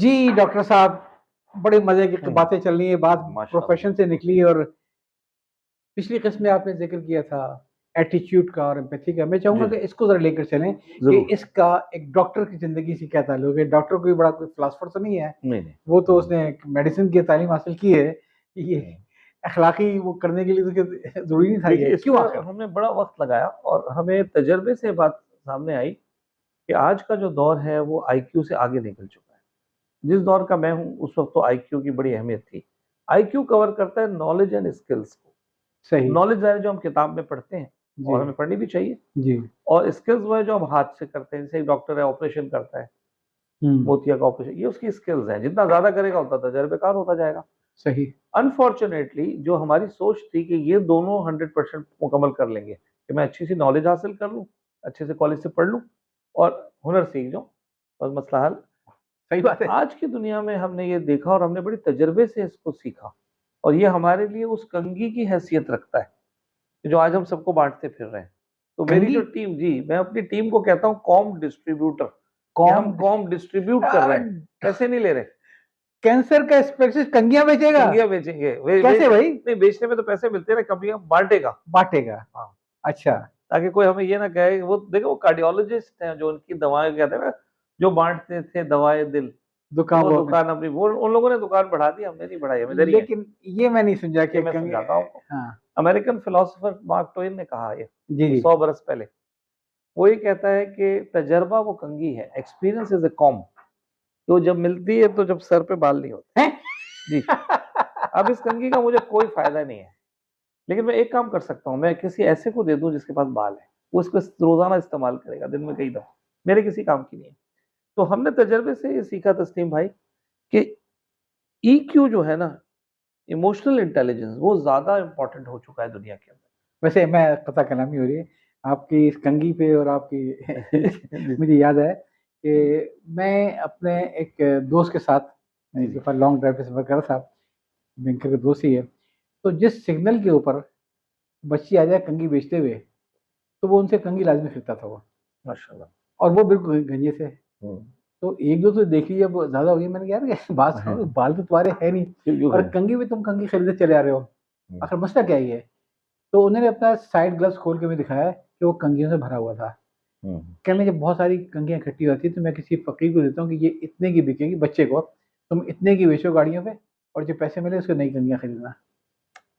जी, doctor साहब, बड़े मज़े की बातें चल रही हैं, बात माशाल्लाह। प्रोफ़ेशन से निकली और पिछली किस्त में आपने ज़िक्र किया था एटीट्यूड का और एम्पैथी का। मैं चाहूँगा जी, कि इसको ज़रा लेकर चलें कि ज़रूर। इसका एक डॉक्टर की ज़िंदगी से क्या ताल्लुक है? डॉक्टर कोई बड़ा कोई फ़िलॉसफ़र तो नहीं है, नहीं, नहीं। वो तो उसने मेडिसिन की तालीम हासिल की है। ये हुँ। अख़लाक़ी वो करने के लिए तो ज़रूरी नहीं था ये, देखिए, क्यों इसमें आख़िर? हमने बड़ा वक़्त लगाया और हमें तजुर्बे से बात सामने आई कि आज का जो दौर है वो आईक्यू से आगे निकल चुका है। जिस दौर का मैं हूँ, उस वक़्त तो आईक्यू की बड़ी अहमियत थी। आईक्यू कवर करता है नॉलेज एंड स्किल्स को। सही, नॉलेज है जो हम किताब में पढ़ते हैं जी, और हमें पढ़नी भी चाहिए, जी। और स्किल्स वो है जो हम हाथ से करते हैं। जैसे एक डॉक्टर है, ऑपरेशन करता है, हुँ, मोतिया का ऑपरेशन, ये उसकी स्किल्स हैं। जितना ज़्यादा करेगा उतना तजुर्बेकार होता जाएगा। सही, अनफॉर्च्यूनेटली जो हमारी सोच थी कि ये दोनों 100% मुकम्मल कर लेंगे, कि मैं अच्छी सी नॉलेज हासिल कर लूँ, अच्छे से कॉलेज से पढ़ लूँ और हुनर सीख जाऊँ, बस मसला हल। सही बात है। आज की दुनिया में हमने ये देखा और हमने बड़ी तजुर्बे से इसको सीखा, और ये हमारे लिए उस कंघी की हैसियत रखता है, जो आज हम सबको बाँटते फिर रहे हैं। तो मेरी कंघी, जो टीम, जी, मैं अपनी टीम को कहता हूँ कॉम डिस्ट्रीब्यूटर, कि हम कॉम कॉम डिस्ट्रीब्यूट कर रहे हैं, पैसे नहीं ले रहे। कैंसर का स्पेशलिस्ट कंघियाँ बेचेगा? कंघियाँ बेचेंगे, वे कैसे बेच भाई? नहीं, बेचने में तो पैसे मिलते हैं ना, कंपनियाँ बाँटेगा। बाँटेगा। हाँ, अच्छा, ताकि कोई हमें ये ना कहे, वो देखो वो कार्डियोलॉजिस्ट हैं जो उनकी दवाएँ कहते हैं ना, जो बाँटते थे दवाएँ दिल, तो दुकान वो वो अपने दुकान अपनी, वो उन लोगों ने दुकान बढ़ा दी, हमने नहीं बढ़ाई, हम इधर ही हैं। लेकिन ये मैं नहीं समझा ये कि मैं कंघी समझाता हूँ आपको। हाँ, अमेरिकन फिलॉसफर मार्क ट्वेन ने कहा ये, जी, जी। 100 बरस पहले। वो ये कहता है कि तजर्बा वो कंघी है, एक्सपीरियंस इज़ अ कॉम्ब। तो जब मिलती है तो जब सर पे बाल नहीं होते। हैं? जी, अब इस कंघी का मुझे कोई फ़ायदा नहीं है। लेकिन मैं एक काम कर सकता हूँ, मैं किसी ऐसे को दे दूँ जिसके पास बाल है, वो इसको रोज़ाना इस्तेमाल करेगा, दिन में कई दफ़ा, मेरे किसी काम की नहीं है। तो हमने तजुर्बे से ये सीखा तस्लीम भाई कि ईक्यू जो है ना, इमोशनल इंटेलिजेंस, वो ज़्यादा इम्पोर्टेंट हो चुका है दुनिया के वैसे मैं कता कलामी हो रही है, आपकी इस कंघी पे और आपकी अंदर। जी, मुझे याद है कि मैं अपने एक दोस्त के साथ जी, एक जी। दफ़ा लॉन्ग ड्राइव पे सफ़र कर रहा था, बैंकर का दोस्त ही है। तो जिस सिग्नल के ऊपर बच्ची आ जाए कंघी बेचते हुए, तो वो उनसे कंघी लाज़मी खरीदता था वो माशाल्लाह। और वो बिल्कुल गंजे से। हुँ। तो 1-2 तो देख ली जब ज़्यादा हो गई मैंने कहा यार बात सुनो बाल तो तुम्हारे है नहीं क्यों क्यों और है? कंघी भी तुम कंघी खरीदे चले आ रहे हो। हुँ, आखिर मसला क्या ही है? तो उन्होंने अपना साइड ग्लव्स खोल के भी दिखाया कि वो कंघियों से भरा हुआ था। हुँ, कहने लगे जब बहुत सारी कंघियाँ इकट्ठी होती हैं तो मैं किसी फ़कीर को देता हूँ कि ये इतने की बिकेगी बच्चे को, तुम इतने की बेचो गाड़ियों पे और जो पैसे मिले उसको नई कंघियाँ खरीदना।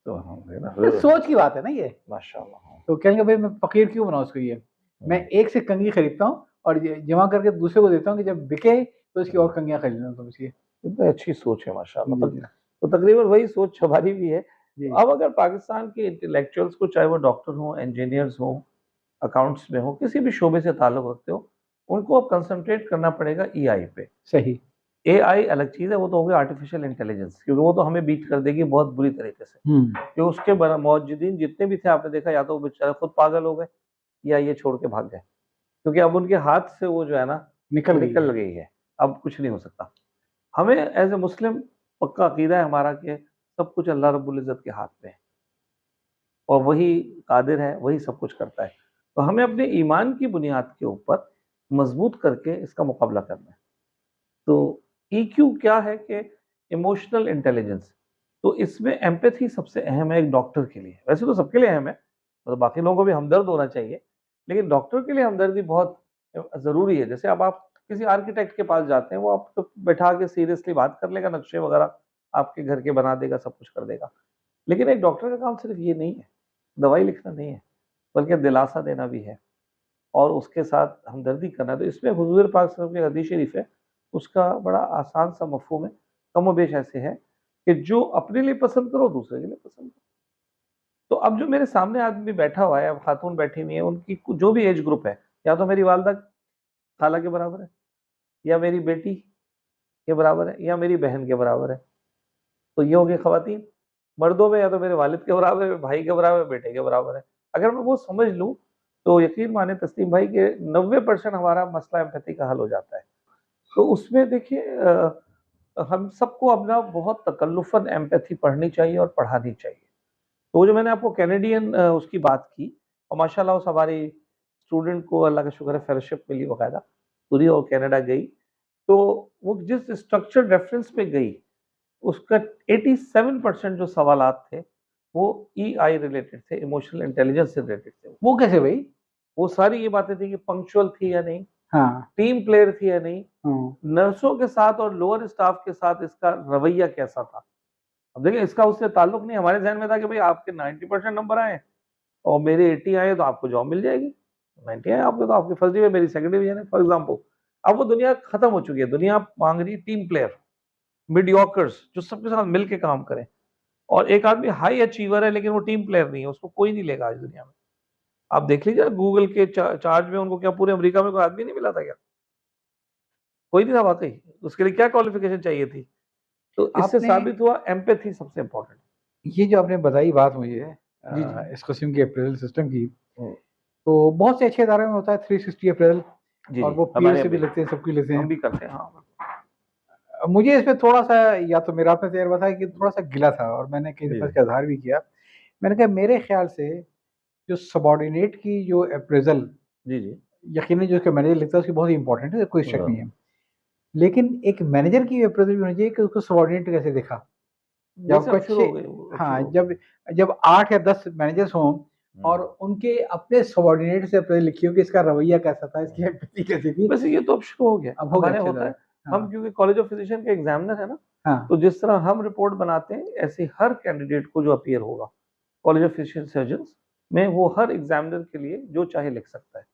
तो अल्हम्दुलिल्लाह। सोच की बात है ना ये। माशाल्लाह, हाँ। तो कहने लगे भाई मैं फ़कीर क्यों बनाऊँ उसको ये? मैं हुँ, एक से कंघी खरीदता हूँ और ज जमा करके दूसरे को देता हूँ कि जब बिके तो इसकी और हुँ। कंघियाँ खरीद लेना तुम इसकी। कितनी अच्छी सोच है माशाल्लाह। जी, जी। तो तकरीबन वही सोच हमारी भी है। तो जी, अब अगर पाकिस्तान के इंटेलेक्चुअल्स को, चाहे वो डॉक्टर हों, इंजीनियर्स हों, अकाउंट्स में हों, किसी भी शोबे से ताल्लुक रखते हो, उनको अब कंसंट्रेट करना पड़ेगा एआई पे। सही। एआई अलग चीज़ है, वो तो हो गया आर्टिफिशियल इंटेलिजेंस, क्योंकि वो तो हमें बीट कर देगी बहुत बुरी तरीके से। हुँ, कि उसके मौजूदीन जितने भी थे, आपने देखा, या तो वो बेचारे खुद पागल हो गए या ये छोड़ के भाग गए। क्योंकि अब उनके हाथ से वो जो है ना, निकल वो गई निकल है। गई है। अब कुछ नहीं हो सकता। हमें एज़ अ मुस्लिम पक्का अकीदा है हमारा कि सब कुछ अल्लाह रब्बुल इज़्ज़त के हाथ में है, और वही कादिर है, वही सब कुछ करता है। तो हमें अपने ईमान की बुनियाद के ऊपर मज़बूत करके इसका मुकाबला करना है। तो ईक्यू क्या है कि इमोशनल इंटेलिजेंस, तो इसमें एम्पैथी सबसे अहम है एक डॉक्टर के लिए। वैसे तो सबके लिए अहम है, मतलब बाकी लोगों को भी हमदर्द होना चाहिए, लेकिन डॉक्टर के लिए हमदर्दी बहुत ज़रूरी है। जैसे अब आप किसी आर्किटेक्ट के पास जाते हैं, वो आपको बैठा के सीरियसली बात कर लेगा, नक्शे वगैरह आपके घर के बना देगा, सब कुछ कर देगा। लेकिन एक डॉक्टर का काम सिर्फ ये नहीं है, दवाई लिखना नहीं है, बल्कि दिलासा देना भी है और उसके साथ हमदर्दी करना है। तो इसमें हुज़ूर पाक सल्लल्लाहु अलैहि वसल्लम की हदीस शरीफ है, उसका बड़ा आसान सा मफ़हूम है, कमोबेश ऐसे है कि जो अपने लिए पसंद करो, दूसरे के लिए पसंद करो। तो अब जो मेरे सामने आदमी बैठा हुआ है, अब खातून बैठी हुई है, उनकी जो भी एज ग्रुप है, या तो मेरी वालिदा खाला के बराबर है, या मेरी बेटी के बराबर है, या मेरी बहन के बराबर है। तो ये हो गई ख़वातीन। मर्दों में या तो मेरे वालिद के बराबर है, भाई के बराबर है, बेटे के बराबर है। अगर मैं वो समझ लूँ, तो यकीन माने तस्लीम भाई कि 90% हमारा मसला एम्पैथी का हल हो जाता है। तो उसमें देखिए, हम सबको अपना बहुत तकल्लुफ़न एम्पैथी पढ़नी चाहिए और पढ़ानी चाहिए। तो वो जो मैंने आपको कैनेडियन उसकी बात की, और माशाल्लाह उस हमारी स्टूडेंट को अल्लाह का शुक्र है फेलोशिप मिली बाकायदा, पूरी, और कनाडा गई। तो वो जिस स्ट्रक्चर रेफरेंस पे गई, उसका 87% जो सवालात थे वो ईआई रिलेटेड थे, इमोशनल इंटेलिजेंस से रिलेटेड थे। वो कैसे भाई? वो सारी ये बातें थी कि पंक्चुअल थी या नहीं, हाँ। टीम प्लेयर थी या नहीं, हाँ। नर्सों के साथ और लोअर स्टाफ के साथ इसका रवैया कैसा था। अब देखिए, इसका उससे ताल्लुक नहीं, हमारे ज़हन में था कि भाई आपके 90% नंबर आए और मेरे 80 आए तो आपको जॉब मिल जाएगी। 90 आए आपके तो आपकी फर्स्ट डिवीजन, मेरी सेकंड डिवीजन है, फॉर एग्जांपल। अब वो दुनिया खत्म हो चुकी है, दुनिया मांग रही है टीम प्लेयर, मीडियोकर्स जो सबके साथ मिलके काम करें। और एक आदमी हाई अचीवर है लेकिन वो टीम प्लेयर नहीं है, उसको कोई नहीं लेगा आज दुनिया में। आप देख लीजिए गूगल के चार्ज में उनको क्या पूरे अमेरिका में कोई आदमी नहीं मिला था क्या? कोई नहीं था वाकई। उसके लिए क्या क्वालिफिकेशन चाहिए थी? तो इससे आपने साबित हुआ एम्पैथी सबसे इंपॉर्टेंट। ये जो आपने बताई बात मुझे जी जी। इस किस्म के अप्रेजल सिस्टम की, हम्म, तो बहुत से अच्छे इदारों में होता है 360 अप्रेजल, जी और जी, वो पीयर हमारे से यहाँ भी भी लगते हैं, सबकी लेते हम हैं। भी करते हैं, हाँ। मुझे इसमें थोड़ा सा, या तो मेरा अपना तजर्बा था कि थोड़ा सा गिला था, और मैंने कई जी दफ़ा जी इसका इजहार भी किया। मैंने कहा मेरे ख्याल से जो सबॉर्डिनेट की जो अप्रेजल, जी जी। यकीनन जो उसका मैनेजर लिखता है उसकी बहुत ही इंपॉर्टेंट है, कोई शक नहीं हाँ, है। लेकिन एक मैनेजर की अप्रेजल भी होनी चाहिए कि उसको सबॉर्डिनेट कैसे देखा। जब वैसे आपको अब शुरू अच्छे, हो गए वो, अब हाँ, शुरू हो गए। जब जब 8 या 10 मैनेजर्स हों और हम्म, उनके अपने सबॉर्डिनेट से अप्रेजल लिखी हो कि इसका रवैया कैसा था, इसकी हम्म। एम्पैथी कैसी थी। वैसे ये तो अब शुरू हो गया, अब हो गया हमारे यहाँ अच्छे होता तरह। है। हम हाँ। क्योंकि कॉलेज ऑफ फिजिशियन के एग्जामिनर है ना, हाँ। तो जिस तरह हम रिपोर्ट बनाते हैं ऐसे हर कैंडिडेट को जो अपीयर होगा कॉलेज ऑफ फिजिशियन सर्जन्स में, वो हर एग्जामिनर के लिए जो चाहे लिख सकता है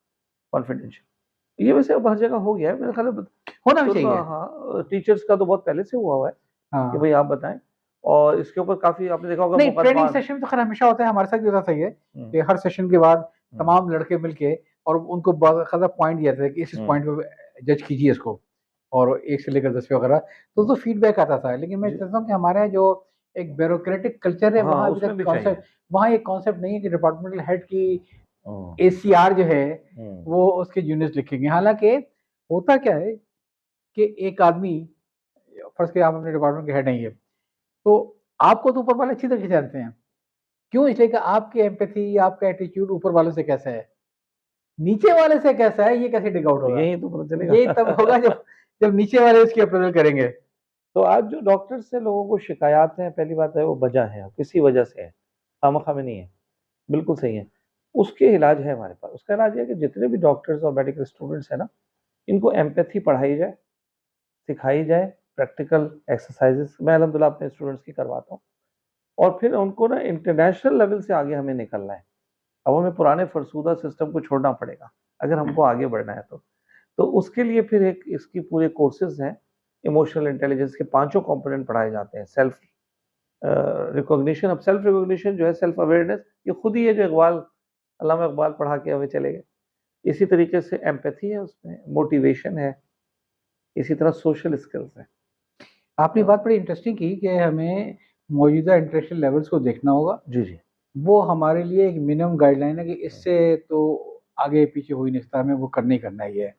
कॉन्फिडेंशियल। ये वैसे अब हर जगह हो गया है मेरे ख्याल में। होना भी शुरू का, चाहिए। हाँ, टीचर्स का तो बहुत पहले से हुआ हुआ है कि हाँ। भाई आप बताएं। और इसके ऊपर काफी आपने देखा होगा नहीं, ट्रेनिंग मुकदमा। सेशन तो खैर हमेशा होता है, हमारे साथ भी होता था ये, हम्म, कि हर सेशन के बाद हम्म, तमाम लड़के मिलके और उनको बाकायदा पॉइंट दिया था कि इस हम्म, पॉइंट पे जज कीजिए इसको, और 1 से लेकर 10 पे वगैरह, तो फीडबैक आता था। लेकिन मैं जी, चाहता हूँ कि हमारे यहाँ जो एक ब्यूरोक्रेटिक कल्चर है, हाँ वहाँ अभी उसमें तक भी चाहिए। कॉन्सेप्ट, वहाँ ये कॉन्सेप्ट नहीं है कि डिपार्टमेंटल हेड की हम्म, एसीआर जो है हम्म, वो उसके जूनियर्स लिखेंगे। हालाँकि होता क्या है कि एक आदमी, फर्ज़ करिए आप अपने डिपार्टमेंट के हेड हैं ये, तो आपको तो ऊपर वाले अच्छी तरह से जानते हैं। क्यों? इसलिए कि आपकी एम्पैथी, आपका एटीट्यूड ऊपर वालों से कैसा है, नीचे वाले से कैसा है, ये कैसे डिग आउट तो होगा? यही तो पता ये तब होगा चलेगा। जब जब नीचे वाले उसकी अप्रेज़ल करेंगे। तो आज जो डॉक्टर से लोगों को शिकायत है, पहली बात है वो वजह है, किसी वजह से है, खामखा में नहीं है। बिल्कुल सही है। उसके इलाज है हमारे पास। उसका इलाज ये है कि जितने भी डॉक्टर्स और मेडिकल स्टूडेंट्स हैं ना, इनको एम्पैथी पढ़ाई जाए, सिखाई जाए, प्रैक्टिकल एक्सरसाइजेस मैं अल्हम्दुलिल्लाह अपने स्टूडेंट्स की करवाता हूँ। और फिर उनको ना इंटरनेशनल लेवल से आगे हमें निकलना है। अब हमें पुराने फरसूदा सिस्टम को छोड़ना पड़ेगा, अगर हमको आगे बढ़ना है तो। तो उसके लिए फिर एक इसकी पूरे कोर्सेज़ हैं, इमोशनल इंटेलिजेंस के पाँचों कंपोनेंट पढ़ाए जाते हैं। सेल्फ रिकॉग्निशन, अब सेल्फ रिकॉग्निशन जो है, सेल्फ अवेयरनेस, ये खुद ही है जो इकबाल, अल्लामा इकबाल पढ़ा के हमें चले गए। इसी तरीके से एम्पैथी है उसमें, मोटिवेशन है, इसी तरह सोशल स्किल्स है। आपने बात बड़ी इंटरेस्टिंग की कि हमें मौजूदा इंटरेक्शन लेवल्स को देखना होगा। जी, जी। वो हमारे लिए एक मिनिमम गाइडलाइन है कि इससे तो आगे पीछे हो ही नहीं सकता, हमें वो करना ही करना ही है।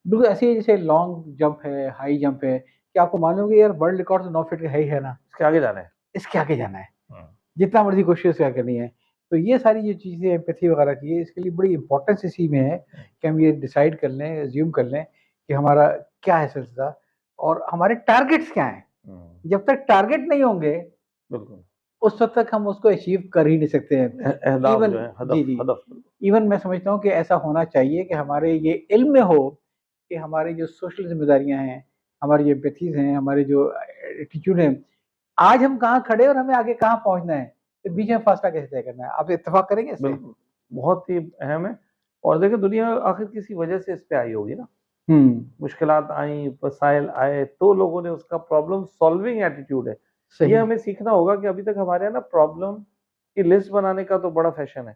बिल्कुल ऐसे ही जैसे लॉन्ग जंप है, हाई जंप है, क्या आपको मालूम है कि यार वर्ल्ड रिकॉर्ड तो 9 फीट का है ही है ना, इसके आगे जाना है। इसके आगे जाना है, हुँ, जितना मर्ज़ी कोशिश क्या करनी है। तो ये सारी जो चीज़ें एम्पैथी वगैरह की है, इसके लिए बड़ी इम्पोर्टेंस इसी में है हुँ, कि हम ये डिसाइड कर लें, अज़्यूम कर लें कि हमारा क्या है सिलसिला और हमारे टारगेट्स क्या हैं। हुँ, जब तक टारगेट नहीं होंगे, बिल्कुल। उस वक़्त तक हम उसको अचीव कर ही नहीं सकते हैं। अहदाफ इवन जो है, जी, हदफ जी। हदफ। इवन मैं समझता हूँ कि ऐसा होना चाहिए कि हमारे ये इल्म में हो कि हमारी जो सोशल ज़िम्मेदारियाँ हैं, हमारी जो एम्पैथीज़ हैं, हमारे जो एटीट्यूड है, आज हम कहाँ खड़े हैं और हमें आगे कहाँ पहुँचना है, तो बीच में फ़ासला कैसे तय करना है? आप इत्तेफ़ाक करेंगे इससे? बिल्कुल, बहुत ही अहम है। और देखिए दुनिया आखिर किसी वजह से इस पे आई होगी ना, हुँ, मुश्किलात आई, मसाइल आए, तो लोगों ने उसका प्रॉब्लम सॉल्विंग एटीट्यूड है। ये सही। हमें सीखना होगा कि अभी तक हमारे यहाँ ना प्रॉब्लम की लिस्ट बनाने का तो बड़ा फैशन है,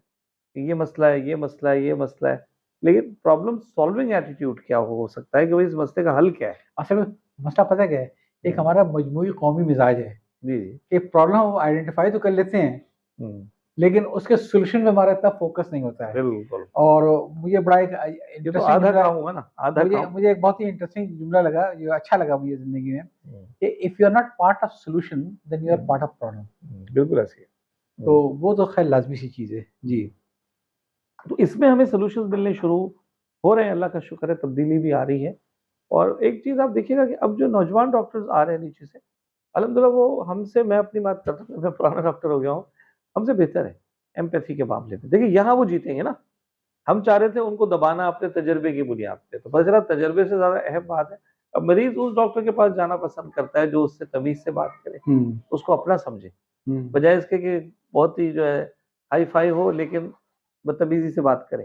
कि ये मसला है, ये मसला है, ये मसला है। लेकिन प्रॉब्लम सॉल्विंग एटीट्यूड क्या हो सकता है कि भई इस मसले का हल क्या है? असल में मसला पता है क्या है? एक हुँ, हमारा मजमूई कौमी मिज़ाज है जी, जी। कि प्रॉब्लम हम आइडेंटिफ़ाई तो कर लेते हैं, हुँ, लेकिन उसके सॉल्यूशन पे हमारा इतना फ़ोकस नहीं होता है। बिल्कुल। और मुझे बड़ा एक ये तो इंटरेस्टिंग आधा जुमला, काम हुआ ना, आधा मुझे काम। मुझे एक बहुत ही इंटरेस्टिंग जुमला लगा, जो अच्छा लगा मुझे ज़िंदगी में, हुँ, कि if you are not part of solution then you are hmm, part of problem. बिल्कुल ऐसे ही है। तो हुँ, वो तो खैर लाज़मी सी चीज़ है। जी। हुँ। तो इसमें हमें सॉल्यूशंस मिलने शुरू हो रहे हैं, अल्लाह का शुक्र है, तब्दीली भी आ रही है। और एक चीज आप देखिएगा कि अब जो नौजवान डॉक्टर्स आ रहे हैं नीचे से, अल्हम्दुलिल्लाह वो हमसे, मैं अपनी बात करता हूँ, मैं पुराना डॉक्टर हो गया हूँ, हमसे बेहतर है एम्पैथी के मामले में। देखिए यहाँ वो जीतेंगे ना, हम चाह रहे थे उनको दबाना अपने तजर्बे की बुनियाद पे, तो पता चला तजर्बे से ज्यादा अहम बात है, अब मरीज उस डॉक्टर के पास जाना पसंद करता है जो उससे तमीज से बात करे, उसको अपना समझे, बजाय इसके कि बहुत ही जो है हाई फाई हो लेकिन बदतमीजी से बात करे।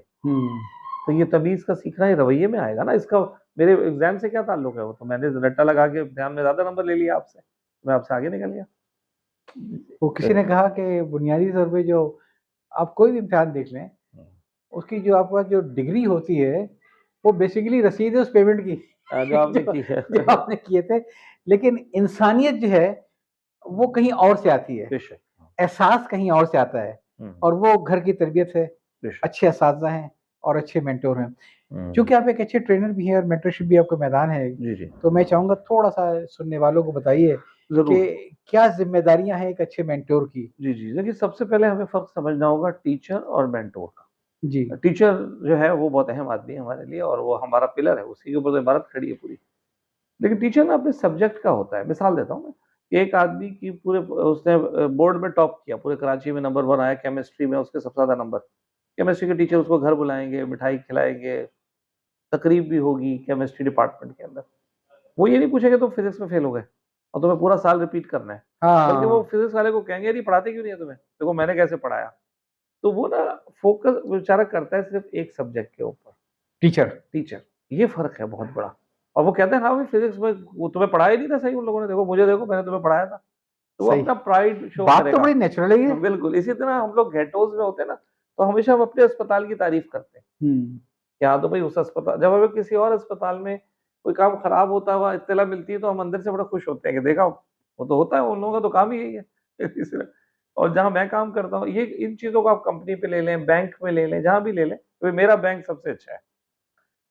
तो ये तमीज का सीखना ये रवैये में आएगा ना, इसका मेरे एग्जाम से क्या ताल्लुक है? वो तो मैंने रट्टा लगा के ध्यान में ज्यादा नंबर ले लिया आपसे, मैं आपसे आगे निकल गया। वो किसी ने कहा कि बुनियादी तौर पे जो आप कोई भी इम्तिहान देख लें, उसकी जो आपके पास जो डिग्री होती है वो बेसिकली रसीद है उस पेमेंट की जो आपने की है जो आपने किए थे, लेकिन इंसानियत जो है वो कहीं और से आती है, बेशक, एहसास कहीं और से आता है, और वो घर की तरबियत है, अच्छे असातिज़ा हैं और अच्छे मेंटोर हैं। चूँकि आप एक अच्छे ट्रेनर भी हैं और मेंटरशिप भी आपका मैदान है, जी जी, तो मैं चाहूँगा थोड़ा-सा सुनने वालों को बताइए जरूर। कि क्या ज़िम्मेदारियाँ हैं एक अच्छे मेंटोर की? जी जी, देखिए सबसे पहले हमें फर्क समझना होगा टीचर और मेंटोर का। जी। टीचर जो है वो बहुत अहम आदमी है हमारे लिए और वो हमारा पिलर है, उसी के ऊपर तो इमारत खड़ी है पूरी। लेकिन टीचर ना अपने सब्जेक्ट का होता है। मिसाल देता हूँ मैं, कि एक आदमी की पूरे उसने बोर्ड में टॉप किया, पूरे कराची में नंबर 1 आया केमिस्ट्री में, उसके सबसे ज़्यादा नंबर। केमिस्ट्री के टीचर उसको घर बुलाएँगे, मिठाई खिलाएँगे, तकरीब भी होगी केमिस्ट्री डिपार्टमेंट के अंदर। वो ये नहीं पूछेंगे तुम फिज़िक्स में फेल हो गए और तुम्हें पूरा साल रिपीट करना है। बल्कि वो हाँ, फिज़िक्स वाले को कहेंगे, "अरे! पढ़ाते क्यों नहीं है तुम्हें? देखो मैंने कैसे पढ़ाया।" तो वो ना फ़ोकस बेचारा करता है सिर्फ़ एक सब्जेक्ट के ऊपर। टीचर। टीचर, ये फ़र्क है बहुत बड़ा। और वो कहते हैं हाँ भाई फिज़िक्स में वो तुम्हें पढ़ाया ही नहीं था सही उन लोगों ने, देखो मुझे देखो मैंने तुम्हें पढ़ाया था। तो वो सही। अपना प्राइड शो बात तो करेगा। बड़ी नेचुरल है ये। बिल्कुल, इसी तरह हम लोग गेटोज़ में होते हैं ना, तो हमेशा हम अपने अस्पताल की तारीफ़ करते हैं। हुँ। कि हाँ, तो भाई उस अस्पताल, जब हमें किसी और अस्पताल में कोई काम खराब होता हुआ इत्तला मिलती है तो हम अंदर से बड़ा खुश होते हैं कि देखा वो तो होता है, उन लोगों का तो काम ही यही है। इसलिए और जहाँ मैं काम करता हूँ, ये इन चीज़ों को आप कंपनी पे ले लें, बैंक में ले लें, जहाँ भी ले लें, तो मेरा बैंक सबसे अच्छा है।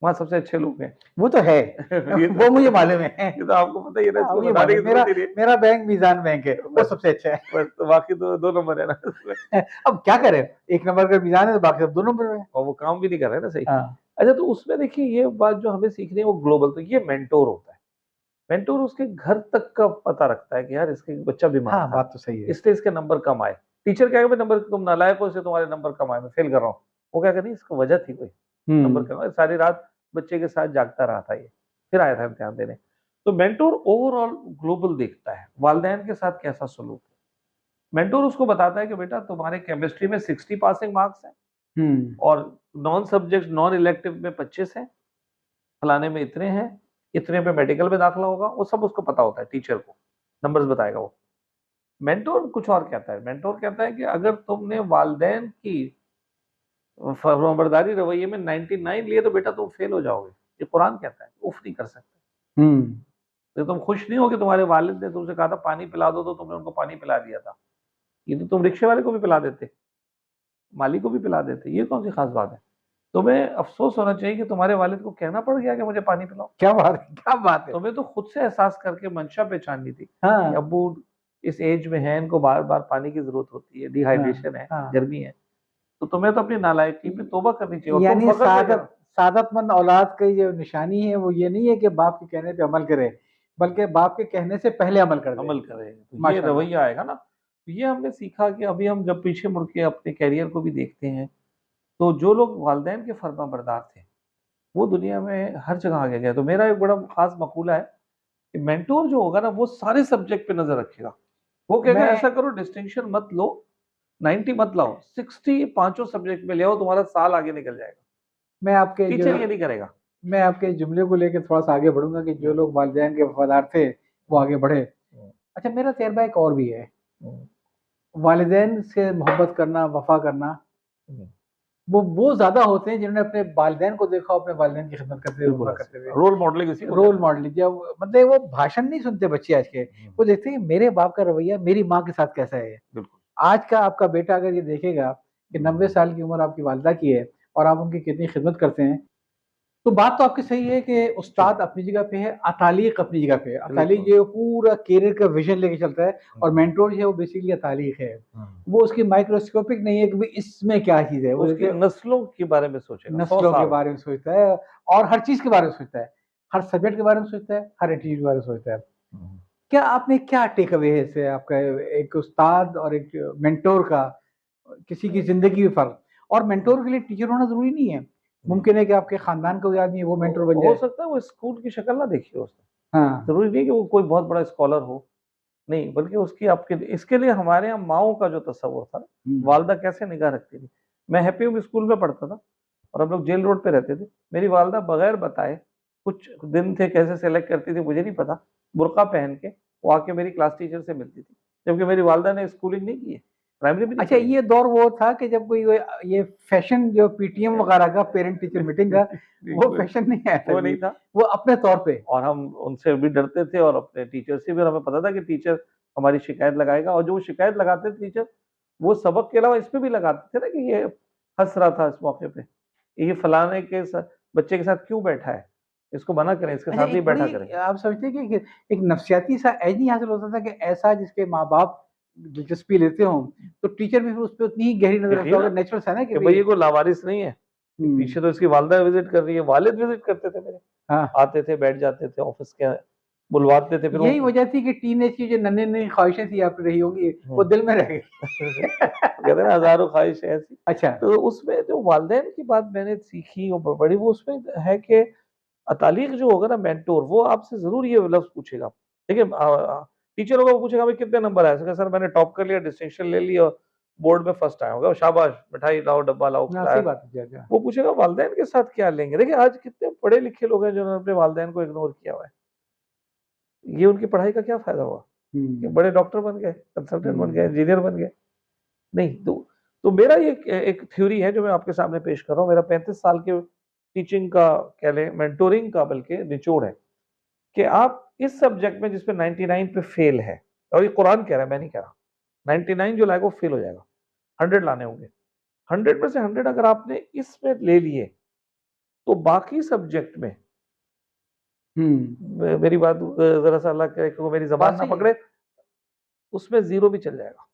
वहाँ सबसे अच्छे लोग हैं। वो तो है। ये वो मुझे तो मालूम है। ये तो आपको पता ही है ना, हाँ, इसको मुझे बताने मालूम की है। मेरा ज़रूरत ही नहीं है। मेरा बैंक मीज़ान बैंक है, वो बस सबसे अच्छा है। बस तो बाकी तो 2 नंबर है ना उसमें। अब क्या करें? 1 नंबर का मीज़ान है तो बाकी सब 2 नंबर में है। और वो काम भी नहीं कर रहे हैं ना सही। हाँ। अच्छा, तो उसमें देखिए ये बात जो हमें सीखनी है वो ग्लोबल, तो ये मेंटोर होता है। मेंटोर उसके घर तक का पता रखता है कि यार इसके बच्चा बीमार हाँ, था, बात तो सही है। इसलिए इसके नंबर कम आए। टीचर क्या कहे, नंबर तुम नालायक हो इसलिए तुम्हारे नंबर कम आए, मैं फेल कर रहा हूँ। वो क्या करे, इसको वजह थी कोई, नंबर हुँ। कम आए, सारी रात बच्चे के साथ जागता रहा था ये, फिर आया था इम्तिहान देने। तो मेंटोर ओवरऑल ग्लोबल देखता है, वालिदैन के साथ कैसा सलूक है। मेंटोर उसको बताता है कि बेटा तुम्हारे केमिस्ट्री में 60 पासिंग मार्क्स हैं हुँ। और नॉन सब्जेक्ट नॉन इलेक्टिव में 25 हैं, फलाने में इतने हैं, इतने पे मेडिकल में दाखिला होगा, वो सब उसको पता होता है टीचर को, नंबर्स बताएगा वो। मेंटोर कुछ और कहता है, मेंटोर कहता है कि अगर तुमने वालिदैन की फर्माबरदारी रवैये में 99 लिए तो बेटा तुम फेल हो जाओगे। ये कुरान कहता है, उफ़ नहीं कर सकते। हुँ। तो तुम खुश नहीं हो कि तुम्हारे वालिद ने तुमसे कहा था पानी पिला दो तो तुमने उनको पानी पिला दिया था। ये तो तुम रिक्शे वाले को भी पिला देते, माली को भी पिला देते, ये कौन सी खास बात है? तुम्हें अफ़सोस होना चाहिए कि तुम्हारे वालिद को कहना पड़ गया कि मुझे पानी पिलाओ। क्या बात है! क्या बात है! तुम्हें तो खुद से एहसास करके मंशा पहचाननी थी कि हाँ, अब्बू इस एज में हैं, इनको बार-बार पानी की ज़रूरत होती है, हाँ, डिहाइड्रेशन है, हाँ। गर्मी है। तो तुम्हें तो अपनी नालायकी पे तौबा करनी चाहिए और तुम यानी फ़ख्र से करो। सादतमंद औलाद की जो निशानी है वो ये नहीं है कि बाप के कहने पे अमल करे, बल्कि बाप के कहने से पहले अमल कर दे। अमल करें, तो ये माशाअल्लाह। रवैया आएगा ना, तो ये हमने सीखा कि अभी हम जब पीछे मुड़ के अपने करियर को भी देखते हैं, तो जो लोग वालिदैन के फर्माबरदार थे, वो दुनिया में हर जगह आगे गए। तो मेरा एक बड़ा ख़ास मक़ूला है कि मेंटोर जो होगा ना, वो सारे सब्जेक्ट पे नज़र रखेगा। वो कहेगा मैं ऐसा करो डिस्टिंक्शन मत लो, 90 मत लाओ, 60 पाँचों सब्जेक्ट में ले आओ, तुम्हारा साल आगे निकल जाएगा। मैं आपके जो टीचर ये नहीं करेगा। मैं आपके जुमले को लेके थोड़ा-सा आगे बढ़ूँगा कि जो लोग वालिदैन के वफ़ादार थे, वो आगे बढ़े। हुँ, अच्छा, मेरा तजुर्बा एक और भी है। हुँ, वालिदैन से मोहब्बत करना, वफ़ा करना, हुँ। वो ज़्यादा होते हैं जिन्होंने अपने वालिदैन को देखा हो, अपने वालिदैन की खिदमत करते हुए, बिल्कुल वफ़ा ऐसे करते हुए। रोल मॉडलिंग इसी को रोल कहते मॉडल जब मतलब वो भाषण नहीं सुनते बच्चे आज के, हैं। वो देखते हैं कि मेरे बाप का रवैया मेरी माँ के साथ कैसा है। बिल्कुल। आज का आपका बेटा अगर ये देखेगा कि 90 साल की उम्र आपकी वालिदा की है और आप उनकी कितनी खिदमत करते हैं, तो बात तो आपकी सही है कि उस्ताद अपनी जगह पे है, अतालीक अपनी जगह पे है। अतालीक बिल्कुल। जो है पूरा करियर का विज़न लेके चलता है और हुँ, मेंटर जो है वो बेसिकली अतालीक है। हुँ। वो उसकी माइक्रोस्कोपिक नहीं है कि भई इसमें क्या चीज़ है। वो उसकी जैसे नस्लों के बारे में सोचेगा, 100 नस्लों के साल। बारे में सोचता है और हर चीज़ के बारे में सोचता है। हर सब्जेक्ट के बारे में सोचता है, हर एटीट्यूड के बारे में सोचता है। क्या टेक अवे है इससे आपका, एक उस्ताद और एक मेंटोर का, किसी की जिंदगी में फर्क? और मेंटोर के लिए टीचर होना जरूरी नहीं है, मुमकिन है कि आपके खानदान का कोई आदमी है वो मेंटोर बन हो जाए। सकता है वो स्कूल की शक्ल ना देखी हो उसने, हाँ। जरूरी नहीं कि वो कोई बहुत बड़ा स्कॉलर हो, नहीं, बल्कि उसकी आपके इसके लिए हमारे यहाँ माओ का जो तस्वुर था, वालदा कैसे निगाह रखती थी। मैं हैप्पी होम स्कूल में पढ़ता था और हम लोग जेल रोड पे रहते थे। मेरी वालदा बगैर बताए, कुछ दिन थे कैसे सेलेक्ट करती थी मुझे नहीं पता, बुर्का पहन के वो आके मेरी क्लास टीचर से मिलती थी, जबकि मेरी वालदा ने स्कूलिंग नहीं की है, प्राइमरी भी नहीं अच्छा, पढ़ी है। ये दौर वो था कि जब कोई ये फैशन जो पीटीएम वगैरह का, पेरेंट टीचर मीटिंग का, वो फैशन नहीं आया था वो जी, नहीं था, वो अपने तौर पे। और हम उनसे भी डरते थे और अपने टीचर से भी, और हमें पता था कि टीचर हमारी शिकायत लगाएगा, और जो शिकायत लगाते थे टीचर, वो सबक के अलावा इसमें भी लगाते थे ना कि ये हंस रहा था इस मौके पे, ये फलाने के बच्चे के साथ क्यों बैठा है, इसको मना करें, इसके अच्छा, साथ नहीं एक बैठा बड़ी करें। आप समझते हैं कि एक नफसियाती सा एज नहीं हासिल होता था कि ऐसा जिसके माँ बाप दिलचस्पी लेते हों, तो टीचर भी फिर उस पर उतनी ही गहरी नजर रखता होगा, नेचुरल सा ना कि कि भाई ये कोई लावारिस नहीं है, हम्म, पीछे तो इसकी वालदा विजिट कर रही है, वालिद विजिट करते थे मेरे, हाँ, आते थे, बैठ जाते थे ऑफिस के, बुलवाते थे, फिर यही वो वजह थी कि टीनेज की जो नन्ही नन्ही ख्वाहिशें थी आप रही होंगी, वो दिल में रह गई। कहते हैं ना हजारों ख्वाहिशें ऐसी। अच्छा। तो उसमें जो वालदेन की बात मैंने सीखी और बड़ी, वो उसमें है कि तालीक जो होगा ना, मेंटोर, वो आपसे जरूर ये लफ्ज पूछेगा। देखिए टीचर होगा, वो पूछेगा भाई कितने नंबर आए, सर मैंने टॉप कर लिया, डिस्टिंक्शन ले लिया, मिठाई में फर्स्ट आया होगा, शाबाश, मिठाई लाओ, डब्बा लाओ, हाँ, सही खिलाया। बात है जी, अच्छा। वो पूछेगा वालदेन के साथ क्या लेंगे। देखिए आज कितने पढ़े लिखे लोग हैं जिन्होंने अपने वालदेन को इग्नोर किया हुआ है, ये उनकी पढ़ाई का क्या फायदा हुआ कि बड़े डॉक्टर बन गए, कंसल्टेंट बन गए, इंजीनियर बन गए, नहीं। तो मेरा ये एक थ्योरी है जो मैं आपके सामने पेश कर रहा हूँ। मेरा 35 साल के टीचिंग का, कह लें मेंटोरिंग का, बल्कि निचोड़ है कि आप इस सब्जेक्ट में जिसमें 99 पे फेल है, और ये कुरान कह रहा है, मैं नहीं कह रहा, 99 जो लाएगा वो फेल हो जाएगा, 100 लाने होंगे, 100 में से 100 अगर आपने इसमें ले लिए तो बाकी सब्जेक्ट में, मेरी बात जरा सा अल्लाह करे कि वो मेरी जबान बात ना सही है। पकड़े, उसमें जीरो भी चल जाएगा,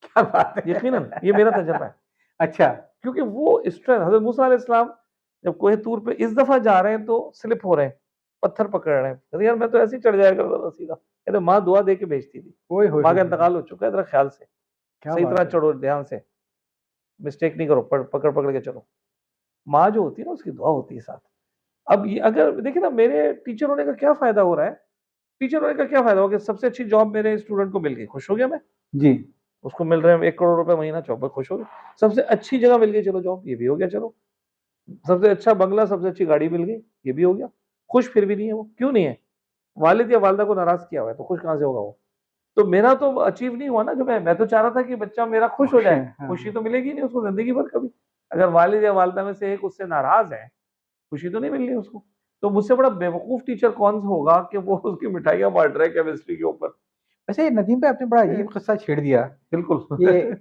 क्या बात है। यकीनन, ये मेरा तजर्बा है। अच्छा। क्योंकि वो स्ट्रेंथ, हजरत मूसा अलैहिस्सलाम जब कोहे तूर पे इस दफा जा रहे हैं तो स्लिप हो रहे हैं, पत्थर पकड़ रहे हैं, कहते यार मैं तो ऐसे ही चढ़ जाया करता था सीधा, कहते माँ दुआ दे के भेजती थी, ओए होए माँ का होए, इंतकाल हो चुका है, जरा ख्याल से, क्या सही बात तरह है। चढ़ो, ध्यान से, मिस्टेक नहीं करो, पकड़ पकड़ के चलो। माँ जो होती है ना, उसकी दुआ होती है साथ। अब ये अगर देखिए ना, मेरे टीचर होने का क्या फायदा हो रहा है, टीचर होने का क्या फायदा हो गया, सबसे अच्छी जॉब मेरे स्टूडेंट को मिल गई, खुश हो गया मैं, जी। उसको मिल रहे हैं 1 करोड़ रुपए महीना, जॉब, खुश हो गया। सबसे अच्छी जगह मिल गई, चलो जॉब, ये भी हो गया, चलो। सबसे अच्छा बंगला, सबसे अच्छी गाड़ी मिल गई, ये भी हो गया। खुश फिर भी नहीं है वो, क्यों नहीं है? वालिद या वालिदा को नाराज किया हुआ है, तो खुश कहाँ से होगा वो? तो मेरा तो अचीव नहीं हुआ ना, जो मैं तो चाह रहा था कि बच्चा मेरा खुश हो खुश जाए, है, हाँ। खुशी तो मिलेगी नहीं उसको जिंदगी भर कभी। अगर वालिद या वालिदा में से एक उससे नाराज है, खुशी तो नहीं मिल रही उसको। तो मुझसे बड़ा बेवकूफ टीचर कौन सा होगा कि वो उसकी मिठाइयाँ बाँट रहा है केमिस्ट्री के ऊपर। वैसे नदीम भाई, आपने बड़ा अजीब किस्सा छेड़ दिया। बिल्कुल। ये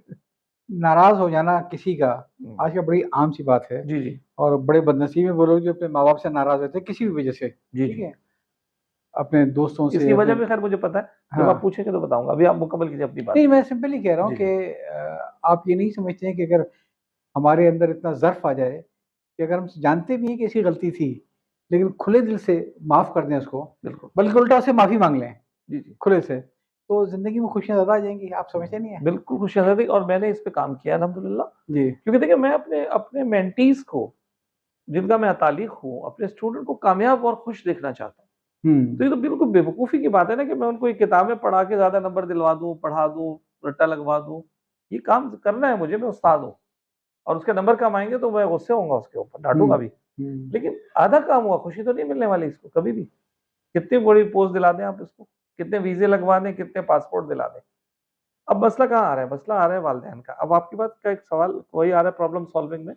नाराज हो जाना किसी का हुँ। आजकल बड़ी आम सी बात है, जी, जी। और बड़े बदनसीब हैं वो लोग जो अपने माँ बाप से नाराज होते हैं किसी भी वजह से, जी, ठीक जी। है, अपने दोस्तों से, इसकी अपने। वजह भी खैर मुझे पता है, जब आप हाँ। पूछेंगे तो बताऊँगा। अभी आप मुकम्मल कीजिए अपनी बात। नहीं, मैं सिंपली कह रहा हूँ जी, कि जी। आप ये नहीं समझते हैं कि अगर हमारे अंदर इतना ज़र्फ़ आ जाए कि अगर हम जानते भी हैं कि इसकी गलती थी, लेकिन खुले दिल से माफ़ कर दें उसको, बिल्कुल। बल्कि उल्टा उससे माफ़ी माँग लें जी, जी। खुले से, तो ज़िंदगी में खुशियाँ ज़्यादा आ जाएँगी। आप समझते नहीं हैं? बिल्कुल खुशियाँ ज़्यादा, और मैंने इस पे काम किया अल्हम्दुलिल्लाह। जी। क्योंकि देखिए मैं अपने अपने मेंटीज़ को, जिनका मैं तालीक हूँ, अपने स्टूडेंट को कामयाब और खुश देखना चाहता हूँ। तो हुँ। ये तो बिल्कुल बेवकूफ़ी की बात है ना कि मैं उनको ये किताबें पढ़ा के ज़्यादा नंबर दिलवा दूँ, पढ़ा दूँ, रट्टा लगवा दूँ। ये काम करना है मुझे, मैं उस्ताद हूँ, और उसके नंबर कम आएँगे तो मैं गुस्से होऊँगा उसके ऊपर, हुँ, डाँटूँगा भी। हुँ। लेकिन आधा काम हुआ, खुशी तो नहीं मिलने वाली इसको कभी भी। कितनी बड़ी पोस्ट दिला दें आप इसको, कितने वीज़े लगवा दें, कितने पासपोर्ट दिला दें। अब मसला कहाँ आ रहा है? मसला आ रहा है वालिदैन का। अब आपकी बात का एक सवाल वही आ रहा है, प्रॉब्लम सॉल्विंग में।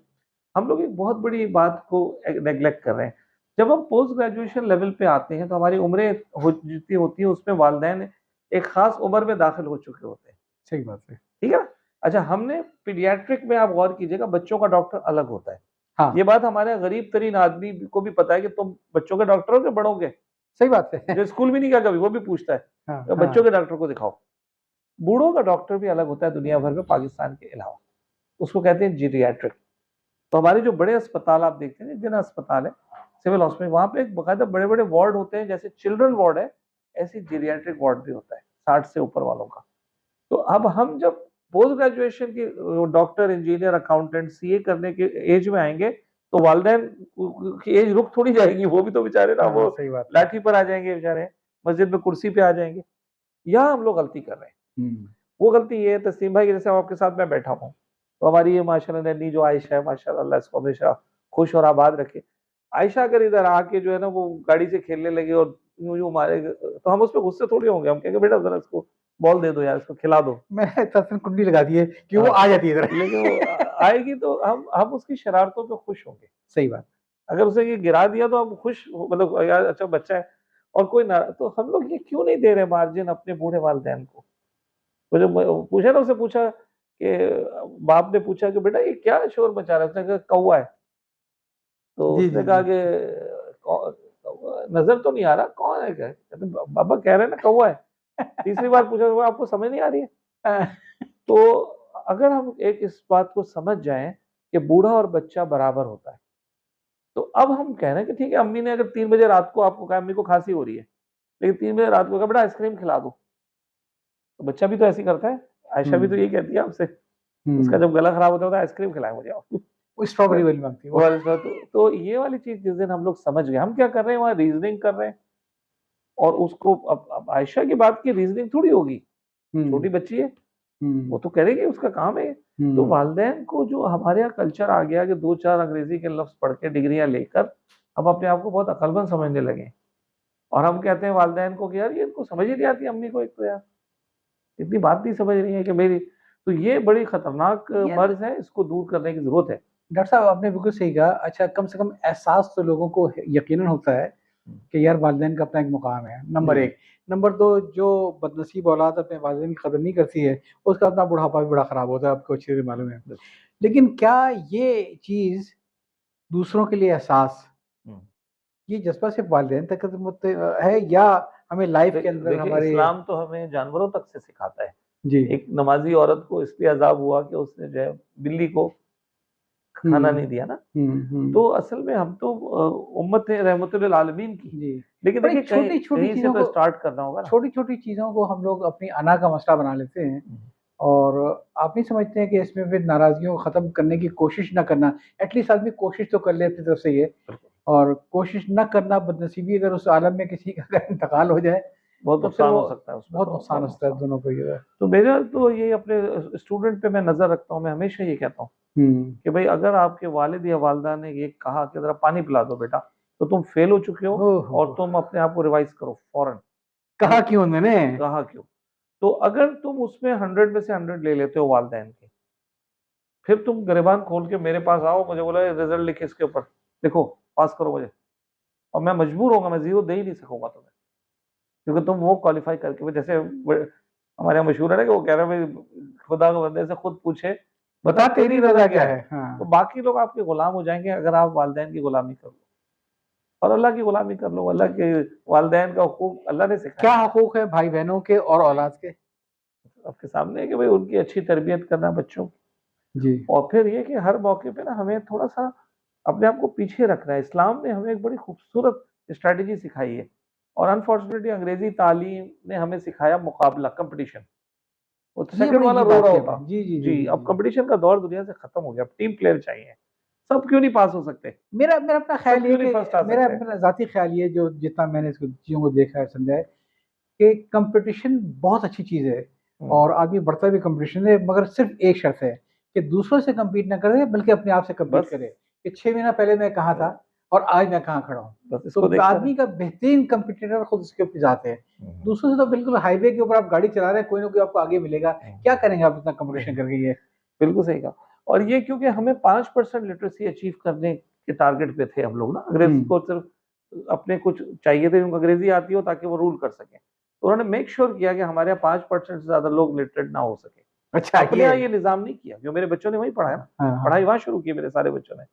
हम लोग एक बहुत बड़ी बात को नेग्लेक्ट कर रहे हैं। जब हम पोस्ट ग्रेजुएशन लेवल पे आते हैं तो हमारी उम्रें जितनी होती हैं उसमें वालिदैन एक ख़ास उम्र में दाखिल हो चुके होते हैं। सही बात है। ठीक है ना? अच्छा, हमने पीडियाट्रिक में आप गौर कीजिएगा, बच्चों का डॉक्टर अलग होता है। हाँ, ये बात हमारे गरीब तरीन आदमी को भी पता है कि तुम बच्चों के डॉक्टर हो कि बड़ों के? सही बात है। जो स्कूल भी नहीं गया कभी, वो भी पूछता है, हाँ, बच्चों हाँ। के डॉक्टर को दिखाओ। बूढ़ों का डॉक्टर भी अलग होता है दुनिया भर में, पाकिस्तान के अलावा। उसको कहते हैं जीरियाट्रिक। तो हमारे जो बड़े अस्पताल आप देखते हैं, जिन अस्पताल है, सिविल हॉस्पिटल, वहां पे एक बकायदा बड़े बड़े वार्ड होते हैं, जैसे चिल्ड्रन वार्ड है ऐसी जेरियाट्रिक वार्ड भी होता है 60 से ऊपर वालों का। तो अब हम जब पोस्ट ग्रेजुएशन की डॉक्टर, इंजीनियर, अकाउंटेंट, सीए करने के एज में आएंगे तो वालिदैन की एज रुक थोड़ी जाएगी, वो भी तो बेचारे ना वो सही बात लाठी पर आ जाएंगे बेचारे, मस्जिद में कुर्सी पे आ जाएंगे। यहाँ हम लोग गलती कर रहे हैं। वो गलती ये है तस्लीम भाई, जैसे आपके साथ मैं बैठा हूँ तो हमारी ये माशाल्लाह नन्ही जो आयशा है, माशाल्लाह अल्लाह इसको हमेशा खुश और आबाद रखे। आयशा अगर इधर आके जो है ना वो गाड़ी से खेलने लगे और यूं यूं मारेगा तो हम उस पर गुस्से थोड़ी होंगे, हम कहेंगे बेटा जरा इसको बॉल दे दो यार, इसको खिला दो। मैंने तसन कुंडी लगा दी है कि वो हाँ, आ जाती है इधर। लेकिन वो आएगी तो हम उसकी शरारतों पे खुश होंगे। सही बात। अगर उसे ये गिरा दिया तो हम खुश मतलब यार अच्छा बच्चा है और कोई ना, तो हम लोग ये क्यों नहीं दे रहे मार्जिन अपने बूढ़े वालिदैन को। वो जो पूछा ना, उसे पूछा कि बाप ने पूछा कि बेटा ये क्या शोर मचा रहा है, उसने कहा कौवा है। तो जी, उसने जी, कहा जी। कि नजर तो नहीं आ रहा कौन है, क्या कहते बाबा कह रहे हैं ना कौवा है। तीसरी बार पूछा तो आपको समझ नहीं आ रही है। तो अगर हम एक इस बात को समझ जाएं कि बूढ़ा और बच्चा बराबर होता है, तो अब हम कह रहे हैं कि ठीक है, अम्मी ने अगर 3 बजे रात को आपको कहा अम्मी को खांसी हो रही है, लेकिन 3 बजे रात को कहा बेटा आइसक्रीम खिला दो, तो बच्चा भी तो ऐसे ही करता है। आयशा भी तो यही कहती है आपसे, उसका जब गला खराब होता है आइसक्रीम खिलाए मुझे आप। वो स्ट्रॉबेरी वाली मांगती है वो। और तो ये वाली चीज जिस दिन हम लोग समझ गए, हम क्या कर रहे हैं, वहां रीजनिंग कर रहे हैं और उसको अब आयशा की बात की रीजनिंग थोड़ी होगी, छोटी बच्ची है, वो तो करेगी, उसका काम है। तो वालिदैन को जो हमारे यहाँ कल्चर आ गया कि 2-4 अंग्रेजी के लफ्ज पढ़ के डिग्रियां लेकर हम अपने आप को बहुत अक्लमंद समझने लगे और हम कहते हैं वालिदैन को कि यार ये इनको समझ ही नहीं आती, अम्मी को एक तो यार इतनी बात नहीं समझ रही है कि मेरी, तो ये बड़ी खतरनाक मर्ज है, इसको दूर करने की जरूरत है। डॉक्टर साहब आपने बिल्कुल सही कहा। अच्छा, कम से कम एहसास तो लोगों को यकीनन होता है कि यार वालिदैन का अपना एक मुकाम है, नंबर एक। नंबर दो, जो बदनसीब औलाद अपने वालिदैन की कदर नहीं करती है उसका अपना बुढ़ापा भी बड़ा खराब होता है, आपको अच्छे से मालूम है। लेकिन क्या ये चीज दूसरों के लिए एहसास, ये जज्बा सिर्फ वालिदैन तक है या हमें लाइफ के अंदर देखिए हमारे। इस्लाम तो हमें जानवरों तक से सिखाता है। जी। एक नमाजी औरत को इसलिए अजाब हुआ कि उसने जो है बिल्ली को खाना नहीं दिया ना। तो असल में हम तो उम्मत है रहमतुल आलमीन की। जी। लेकिन बड़ी देखिए कहीं छोटी-छोटी कहीं से चीज़ों तो को, स्टार्ट करना होगा ना। छोटी-छोटी चीज़ों को हम लोग अपनी अना का मसला बना लेते हैं और आप नहीं समझते हैं कि इसमें फिर नाराज़गियों को ख़त्म करने की कोशिश ना करना, एटलीस्ट आदमी कोशिश तो कर ले अपनी तरफ से ये, और कोशिश ना करना बदनसीबी अगर उस आलम में किसी का अगर इंतकाल हो जाए बहुत तो फिर नुकसान वो हो सकता है उसमें, बहुत नुकसान हो सकता है दोनों को ये। तो मेरा तो ये अपने स्टूडेंट पे मैं नज़र रखता हूँ, मैं हमेशा ये कहता हूँ कि भाई अगर आपके वालिद या वालिदा ने ये कहा कि ज़रा पानी पिला दो बेटा, तो तुम फेल हो चुके हो और तुम अपने आप को रिवाइज करो फौरन। कहा क्यों उन्होंने? कहा क्यों? तो अगर तुम उसमें 100 में से 100 ले लेते हो वालिदैन के, फिर तुम गिरबान खोल के मेरे पास आओ, मुझे बोला रिजल्ट लिखे इसके ऊपर, लिखो पास करो मुझे, और मैं मजबूर होऊंगा, मैं जीरो दे ही नहीं सकूंगा तुम्हें, क्योंकि तुम वो क्वालिफाई करके, जैसे हमारे यहाँ मशहूर है ना कि वो कह रहे हैं भाई खुदा के बंदे से खुद पूछे बता तेरी रजा क्या है। हाँ। तो बाकी लोग आपके गुलाम हो जाएंगे अगर आप वालिदैन की गुलामी कर लो और अल्लाह की गुलामी कर लो। अल्लाह के वालिदैन का हुकूक अल्लाह ने सिखाया। क्या हकूक है भाई बहनों के और औलाद के? आपके सामने है कि भाई उनकी अच्छी तरबियत करना बच्चों की, जी। और फिर ये कि हर मौके पे ना हमें थोड़ा सा अपने आप को पीछे रखना है। इस्लाम ने हमें एक बड़ी खूबसूरत स्ट्रैटेजी सिखाई है और अनफॉर्चुनेटली अंग्रेजी तालीम ने हमें सिखाया मुकाबला, कंपटीशन। वो तो सेकंड वाला रो रहा होता। जी, जी, जी, अब कंपटीशन का दौर दुनिया से खत्म हो गया, अब टीम प्लेयर चाहिए। सब क्यों नहीं पास हो सकते? मेरा मेरा अपना ख्याल ये कि मेरा सकते? मेरा ज़ाती ख्याल ये, जो जितना मैंने इसको चीज़ों को देखा है समझा है, कि कंपटीशन बहुत अच्छी चीज़ है और आदमी बढ़ता भी कंपटीशन है, मगर सिर्फ एक शर्त है कि दूसरों से कम्पीट ना करे बल्कि अपने आप से कम्पीट बस करे कि 6 महीना पहले मैं कहाँ था और आज मैं कहाँ खड़ा हूँ। बस इसको तो आदमी का बेहतरीन कंपटीटर खुद उसके ऊपर ज़ात है। दूसरों से तो बिल्कुल हाईवे के ऊपर आप गाड़ी चला रहे हैं, कोई ना कोई आपको आगे मिलेगा, क्या करेंगे आप इतना कंपटीशन करके? ये बिल्कुल सही कहा। और ये क्योंकि हमें 5% लिटरेसी अचीव करने के टारगेट पे थे हम लोग ना, अंग्रेज को सिर्फ अपने कुछ चाहिए थे, उनको अंग्रेजी आती हो ताकि वो रूल कर सकें। तो उन्होंने मेक श्योर किया कि हमारे यहाँ 5% से ज्यादा लोग लिटरेट ना हो सके। अच्छा, अपने यहाँ ये निजाम नहीं किया, जो मेरे बच्चों ने वही पढ़ा है ना, पढ़ाई वहां शुरू की मेरे सारे बच्चों ने,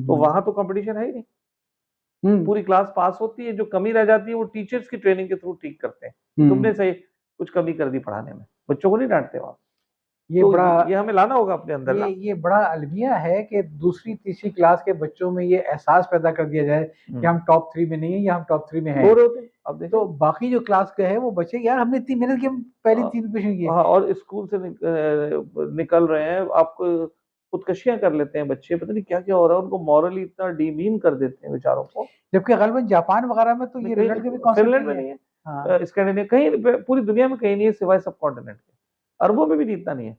तो वहां तो कंपटीशन है ही नहीं। पूरी क्लास पास होती है, जो कमी रह जाती है वो टीचर्स की ट्रेनिंग के थ्रू ठीक करते हैं। तुमने सही कुछ कमी कर दी पढ़ाने में, बच्चों को नहीं डांटते वहां। ये तो बड़ा ये हमें लाना होगा अपने अंदर ना। ये बड़ा अलमिया है कि दूसरी तीसरी क्लास के बच्चों में ये एहसास पैदा कर दिया जाए कि हम टॉप 3 में नहीं है या हम टॉप 3 में हैं। बोर होते हैं। अब देखिए तो बाकी जो क्लास के है वो बच्चे यार हमने इतनी मेहनत की, हम पहली 3 पोजीशन की है। हाँ, और स्कूल से निकल रहे हैं, आपको खुदकशियां कर लेते हैं बच्चे, पता नहीं क्या क्या हो रहा है, उनको मॉरली इतना डीमीन कर देते हैं बेचारों को। जबकि गलबन जापान वगैरह में तो ये कहीं रिजल्ट के भी कॉन्सेप्ट फिनलैंड में नहीं नहीं है। है, हाँ स्कैंडिनेविया कहीं पूरी दुनिया में कहीं नहीं है सिवाय सब कॉन्टिनेंट के। अरबों में भी इतना नहीं है।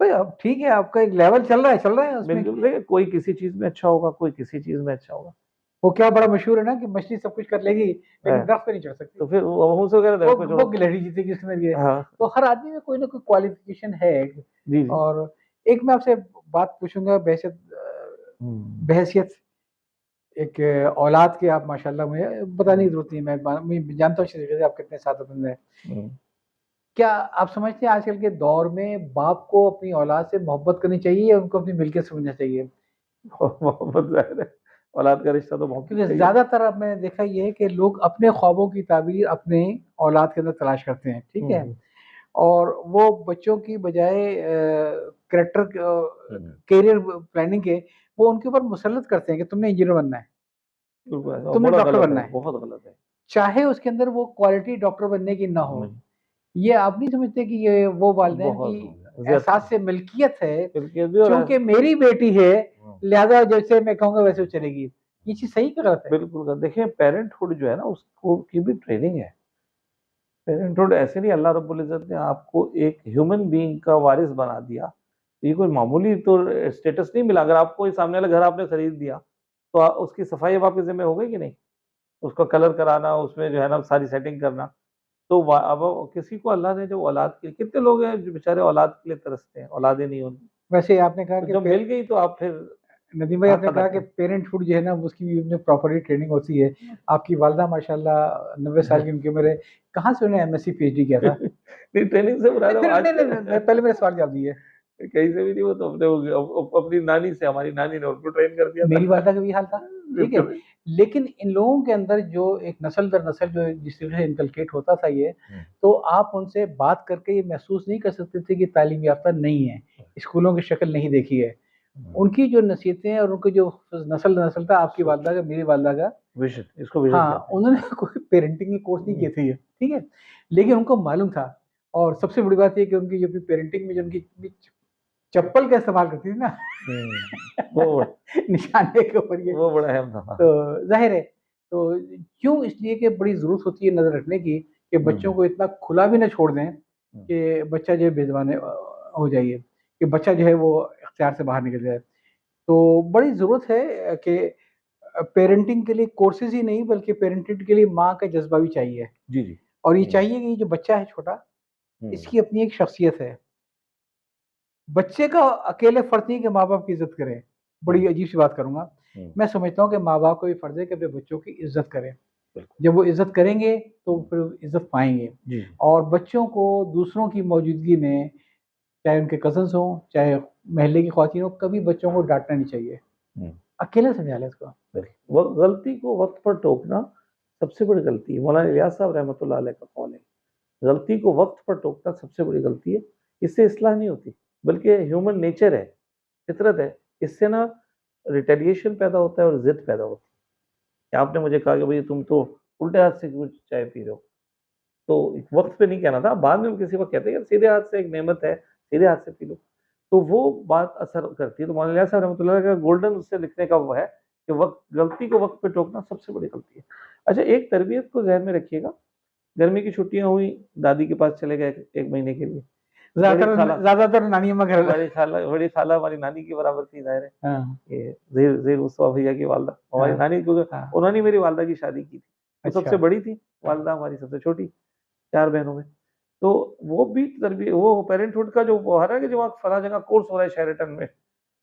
भाई अब ठीक है, आपका एक लेवल चल रहा है उसमें। बिल्कुल, देखिए कोई किसी चीज में अच्छा होगा, कोई किसी चीज में अच्छा होगा। वो क्या बड़ा मशहूर है ना कि मछली सब कुछ कर लेगी है। लेकिन दरख्त पे नहीं चढ़ सकती। तो फिर वहीं से वगैरह दरख्त पे वो चढ़ो। गिलहरी जीतेगी उसके अंदर ये। हाँ तो हर आदमी में कोई ना कोई क्वालिफिकेशन है। जी जी। और एक मैं आपसे बात पूछूंगा बहसियत बहसियत एक औलाद के, आप माशाल्लाह मुझे बताने की जरूरत नहीं, मैं जानता हूँ अच्छी तरीके से आप कितने सादतमंद हैं। क्या आप समझते हैं आजकल के दौर में बाप को अपनी औलाद से मोहब्बत करनी चाहिए या उनको अपनी मिल्कियत समझना चाहिए? मोहब्बत जाहिर है, औलाद का रिश्ता तो मोहब्बत क्योंकि चाहिए। ज्यादातर अब मैंने देखा ये है कि लोग अपने ख्वाबों की ताबीर अपने औलाद के अंदर तलाश करते हैं, ठीक है। और वो बच्चों की बजाय करेक्टर करियर प्लानिंग के वो उनके ऊपर मुसल्लत करते हैं कि तुमने इंजीनियर बनना है, बिल्कुल ऐसा, तुमने बड़ा डॉक्टर गलत बनना है, है, बहुत गलत है। चाहे उसके अंदर वो क्वालिटी डॉक्टर बनने की ना हो। नहीं, ये आप नहीं समझते कि ये वो वालिदैन की बहुत एहसास से मिल्कियत है, बिल्कुल भी, और क्योंकि मेरी बेटी है लिहाजा जैसे मैं कहूंगा वैसे वो चलेगी। ये चीज सही क्या गलत है? बिल्कुल देखिए, पेरेंटहुड जो है ना उसको की भी ट्रेनिंग है। पेरेंटहुड ऐसे नहीं, अल्लाह रब्बुल इज्जत ने आपको एक ह्यूमन बीइंग का वारिस बना दिया, तो ये कोई मामूली तो स्टेटस नहीं मिला। अगर आपको ये सामने वाला घर आपने खरीद दिया तो उसकी सफाई अब आपके जिम्मे हो गई कि नहीं, उसका कलर कराना, उसमें जो है ना सारी सेटिंग करना। तो अब किसी को अल्लाह ने जो औलाद के लिए, कितने लोग हैं जो बेचारे औलाद के लिए तरसते हैं, औलादें नहीं होती, वैसे आपने कहा तो कि जब मिल गई तो आप फिर नदीम भाई कहाँ आपने कदर कहा कि करें। पेरेंटहुड जो है ना उसकी भी अपने प्रॉपरली ट्रेनिंग होती है। आपकी वालदा माशाल्लाह 90 साल की उनकी उम्र है, कहाँ से उन्हें एमएससी पीएचडी किया था? नहीं, ट्रेनिंग से बुरा नहीं था फिर आज नहीं, मैं पहले मेरा सवाल जवाब दिए। कहीं से भी नहीं, वो तो अपने अपनी नानी से, हमारी नानी ने उनको ट्रेन कर दिया मेरी था। वालदा का भी हाल था, ठीक है। बिल्कुल। लेकिन इन लोगों के अंदर जो एक नस्ल दर नस्ल जो जिस तरह से इनकलकेट होता था ये, तो आप उनसे बात करके ये महसूस नहीं कर सकते थे कि तालीम याफ्ता नहीं है, स्कूलों की शक्ल नहीं देखी है। उनकी जो नसीहतें और उनकी जो नस्ल दर नस्ल था, आपकी वालदा का मेरी वालदा का, विजन, इसको विजन हाँ कहते हैं। उन्होंने कोई पेरेंटिंग की कोर्स नहीं किए थे ये, ठीक है। लेकिन उनको मालूम था। और सबसे बड़ी बात ये कि उनकी जो पेरेंटिंग में जो उनकी चप्पल का इस्तेमाल करती थी ना वो निशाने के ऊपर ये, वो बड़ा अहम था। तो जाहिर है। तो क्यों, इसलिए कि बड़ी ज़रूरत होती है नज़र रखने की कि बच्चों को इतना खुला भी ना छोड़ दें कि बच्चा जो है बेज़ुबान हो जाइए, कि बच्चा जो है वो इख्तियार से बाहर निकल जाए। तो बड़ी ज़रूरत है कि पेरेंटिंग के लिए कोर्सेज़ ही नहीं बल्कि पेरेंटिंग के लिए माँ का जज़्बा भी चाहिए। जी, जी। और ये चाहिए कि ये जो बच्चा है छोटा, इसकी अपनी एक शख्सियत है। बच्चे का अकेले फर्ज नहीं कि माँ-बाप की इज़्ज़त करें। बड़ी अजीब-सी बात करूँगा। मैं समझता हूँ कि माँ-बाप का भी फर्ज है कि अपने बच्चों की इज़्ज़त करें। जब वो इज़्ज़त करेंगे तो फिर इज़्ज़त पाएँगे। जी। और बच्चों को दूसरों की मौजूदगी में, चाहे उनके कज़िन्स हों, चाहे महल्ले की ख़वातीन हों, कभी बच्चों को डाँटना नहीं चाहिए। अकेले समझा लें उसको। वो गलती को वक़्त पर टोकना सबसे बड़ी गलती है। मौलाना इलियास साहब रहमतुल्लाह अलैह का कौल है, गलती को वक़्त पर टोकना सबसे बड़ी गलती है। इससे इस्लाह नहीं होती, बल्कि ह्यूमन नेचर है, फितरत है। इससे ना रिटेलिएशन पैदा होता है और ज़िद पैदा होती है। आपने मुझे कहा कि भई तुम तो उल्टे हाथ से क्यों चाय पी रहे हो? तो वक़्त पे नहीं कहना था, बाद में हम किसी को कहते हैं यार सीधे हाथ से एक नेमत है, सीधे हाथ से पी लो। तो वो बात असर करती है। तो मौलाना इलियास साहब रहमतुल्लाह अलैह का गोल्डन उससे लिखने का वो है कि वक़्त, गलती को वक़्त पे टोकना सबसे बड़ी गलती है। अच्छा, एक तरबियत को ज़हन में रखिएगा, गर्मी की छुट्टियाँ हुई, दादी के पास चले गए 1 महीने के लिए। ज़्यादातर नानी अम्मा घर बड़ी खाला हमारी नानी की बराबर थी, ज़ाहिर है। हाँ, ये ज़हीर मुस्तफ़ा भैया की वालदा, हमारी हाँ, नानी को, हाँ। उन्होंने ही मेरी वालदा की शादी की थी। वो सबसे अच्छा। बड़ी थी, वालदा हमारी सबसे छोटी, 4 बहनों में। तो वो भी वो पेरेंटहुड का जो वो है ना कि जो वहाँ फलाँ जगह कोर्स हो रहा है शेरेटन में,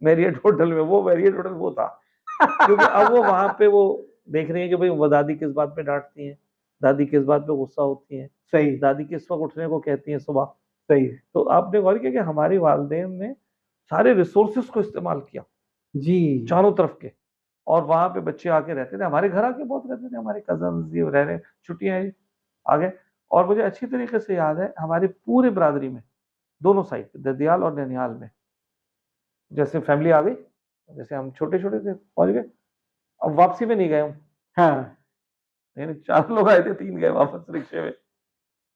मैरियट होटल में, वो मैरियट होटल वो था। क्योंकि अब वो वहाँ पे वो देख रही हैं कि भई वो दादी किस बात पे डाँटती हैं, दादी किस बात पे गुस्सा होती हैं, सही, दादी किस वक़्त उठने को कहती हैं सुबह। सही है। तो आपने गौर किया कि हमारी वालिदैन ने सारे रिसोर्सेज़ को इस्तेमाल किया, जी। चारों तरफ के, और वहाँ पे बच्चे आके रहते थे। हमारे घर आके बहुत रहते थे, हमारे कज़िन्स ये रह रहे, छुट्टियाँ हैं, आ गए। और मुझे अच्छी तरीके से याद है हमारी पूरी बिरादरी में दोनों साइड पे, ददियाल और ननिहाल में। जैसे फैमिली आ गई, जैसे हम छोटे छोटे थे पहुंच गए, अब वापसी में नहीं गए हम, हाँ यानी 4 लोग आए थे, 3 गए वापस रिक्शे में।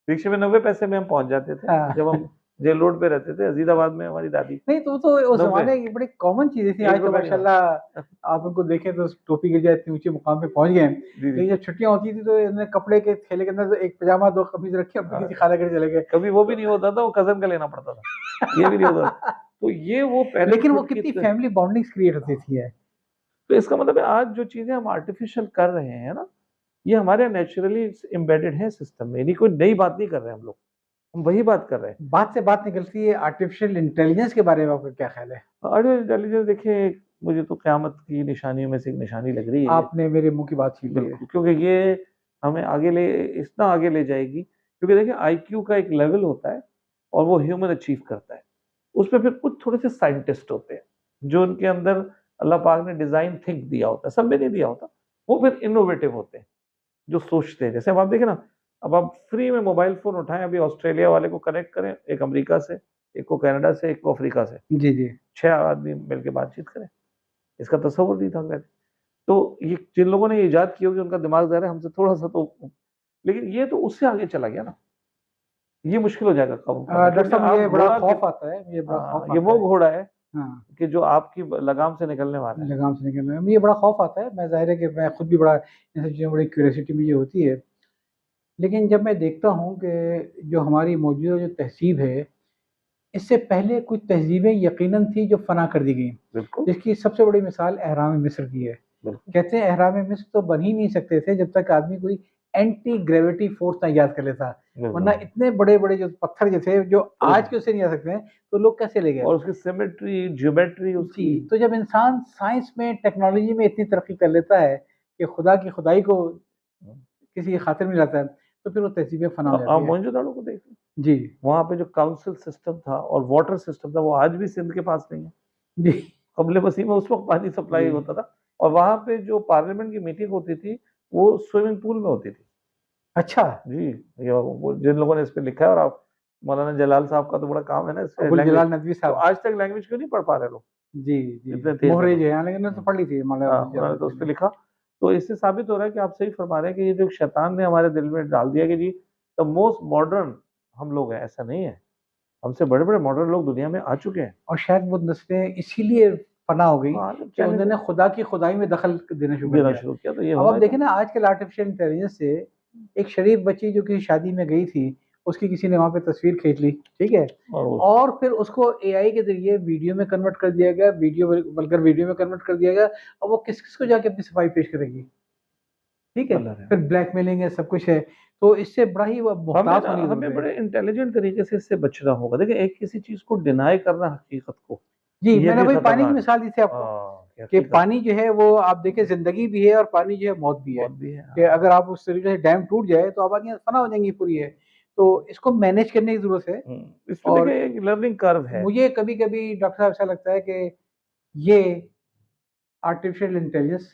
रिक्शे में 90 पैसे में हम पहुंच जाते थे हाँ जब हम जेल रोड पे रहते थे, अजीदाबाद में हमारी दादी। नहीं तो उस 90 जमाने की बड़ी कॉमन चीजें थी। आज एक तो रुपए नहीं माशाल्लाह आप उनको देखें तो टोपी गिर जाए, इतने ऊंचे मुकाम पे पहुंच गए हैं। जी जी। लेकिन जब छुट्टियां होती थी तो इन्होंने कपड़े के थैले के अंदर तो एक पजामा दो कमीज रखी, अपनी किसी खाला घर चले गए। कभी वो भी नहीं होता था, वो कजन का लेना पड़ता था, ये भी नहीं होता था। तो ये वो लेकिन वो पेरेंटहुड की कितनी फैमिली बॉन्डिंग्स क्रिएट होती थी है। तो इसका मतलब है आज जो चीजें हम आर्टिफिशियल कर रहे हैं ना, ये हमारे नेचुरली एम्बेडेड है सिस्टम में, यानी कोई नई बात नहीं कर रहे हैं हम लोग, हम वही बात कर रहे हैं। बात से बात निकलती है आर्टिफिशियल इंटेलिजेंस के बारे में, आपका क्या ख्याल है? आर्टिफिशियल इंटेलिजेंस देखिए, मुझे तो क़यामत की निशानियों में से एक निशानी लग रही है ये। आपने मेरे मुंह की बात छीन ली है। बिल्कुल, क्योंकि ये हमें आगे ले इतना आगे ले जाएगी, क्योंकि देखिए आईक्यू का एक लेवल होता है और वो ह्यूमन अचीव करता है। उसमें फिर कुछ थोड़े से साइंटिस्ट होते हैं जो उनके अंदर अल्लाह पाक ने डिजाइन थिंक दिया होता है, सब में नहीं दिया होता, वो फिर इनोवेटिव होते हैं जो सोचते हैं। जैसे अब आप देखें ना, अब आप फ्री में मोबाइल फोन उठाएं, अभी ऑस्ट्रेलिया वाले को कनेक्ट करें, एक अमेरिका से, एक को कनाडा से, एक को अफ्रीका से, जी जी 6 आदमी मिलकर बातचीत करें, इसका तस्वुर नहीं था पहले। तो ये जिन लोगों ने ये इजाद की होगी उनका दिमाग ज़रा हमसे थोड़ा सा तो, लेकिन ये तो उससे आगे चला गया ना, ये मुश्किल हो जाएगा काबू करना, डॉक्टर क्योंकि साहब आप मुझे बड़ा घोड़ा खौफ आता है, मुझे बड़ा खौफ ये आता वो है। घोड़ा है हाँ कि जो आपकी लगाम से निकलने वाला है। लगाम से निकलना है, मुझे बड़ा खौफ आता है। मैं ज़ाहिर है कि मैं खुद भी बड़ा इन सब चीज़ों में बड़ी क्यूरियोसिटी मुझे होती है। लेकिन जब मैं देखता हूँ कि जो हमारी मौजूदा जो तहज़ीब है, इससे पहले कुछ तहज़ीबें यकीनन थी जो फ़ना कर दी गई, बिल्कुल जिसकी सबसे बड़ी मिसाल अहराम मिस्र की है। बिल्कुल कहते हैं अहराम मिस्र तो बन ही नहीं सकते थे जब तक आदमी कोई एंटी ग्रेविटी फोर्स ना ईजाद कर लेता, वरना बिल्कुल। इतने बड़े-बड़े जो पत्थर जो थे, जो और आज के उससे नहीं आ सकते हैं, तो लोग कैसे ले गए? और उसकी सिमेट्री, ज्योमेट्री उसकी। जी, तो जब इंसान साइंस में, टेक्नोलॉजी में इतनी तरक्की कर लेता है कि खुदा की खुदाई को किसी की खातिर में लाता है, तो फिर वो तहज़ीबें फ़ना हो आप जाती है। मोहनजोदड़ो को देखिए, जी, वहाँ पे जो काउंसिल सिस्टम था और वाटर सिस्टम था, वो आज भी सिंध के पास नहीं है। जी, कबले वसीम में उस वक़्त पानी सप्लाई जी। होता था और वहाँ पे जो पार्लियामेंट की मीटिंग होती थी, वो स्विमिंग पूल में होती थी। अच्छा, जी, ये वो जिन लोगों ने इस पे लिखा है, और आप मौलाना जलाल साहब का तो बड़ा काम है ना इस पे अबुल लैंग्वेज, जलाल नदवी तो साहब। आज तक लैंग्वेज क्यों नहीं पढ़ पा रहे लोग? जी, जी। इतने तेज़ है मोहरे लोग। जो है, लेकिन उन्होंने तो हुँ। पढ़ ली थी मौलाना हाँ, अबुल उन्होंने जलाल तो उस पे नदवी ने। लिखा। तो इससे साबित हो रहा है कि आप सही फरमा रहे हैं कि ये जो शैतान ने हमारे दिल में डाल दिया कि जी द मोस्ट मॉडर्न हम लोग हैं, ऐसा नहीं है। हमसे बड़े-बड़े मॉडर्न लोग दुनिया में आ चुके हैं। और शायद वो नस्लें इसीलिए फना हो गई हाँ, जब कि चैलेंज उन्होंने खुदा की खुदाई में दखल देना शुरू कर देना दिया। शुरू किया तो ये अब होना आप ही देखें था। ना, आजकल आर्टिफिशियल इंटेलिजेंस से एक शरीफ बच्ची जो किसी शादी में गई थी, उसकी किसी ने वहाँ पे तस्वीर खींच ली, ठीक है? और उस और फिर उसको एआई के ज़रिए वीडियो में कन्वर्ट कर दिया गया, वीडियो वल्गर वीडियो में कन्वर्ट कर दिया गया। अब वो किस-किस को जाके अपनी सफाई पेश करेगी, ठीक है? अल्लाह फिर रहम। ब्लैकमेलिंग है, सब कुछ है। तो इससे बड़ा ही वो हमें मुहतात ना होने की ज़रूरत हमें है। बड़े इंटेलिजेंट तरीके से इससे बचना होगा। देखिए, एक किसी चीज़ को डिनाई करना हकीकत को, जी, ये मैंने भी वही पानी की खतरनाक है। मिसाल दी थी आपको। कि कि हकीकत पानी जो है वो आप देखिए ज़िंदगी भी है और पानी जो है मौत भी है। मौत भी है। कि अगर आप उस तरीके से डैम टूट जाए तो आबादियाँ फना हो जाएँगी पूरी है। तो इसको मैनेज करने की ज़रूरत है। इसमें और देखिए एक लर्निंग कर्व है। मुझे कभी-कभी डॉक्टर साहब ऐसा लगता है कि ये आर्टिफ़िशियल इंटेलिजेंस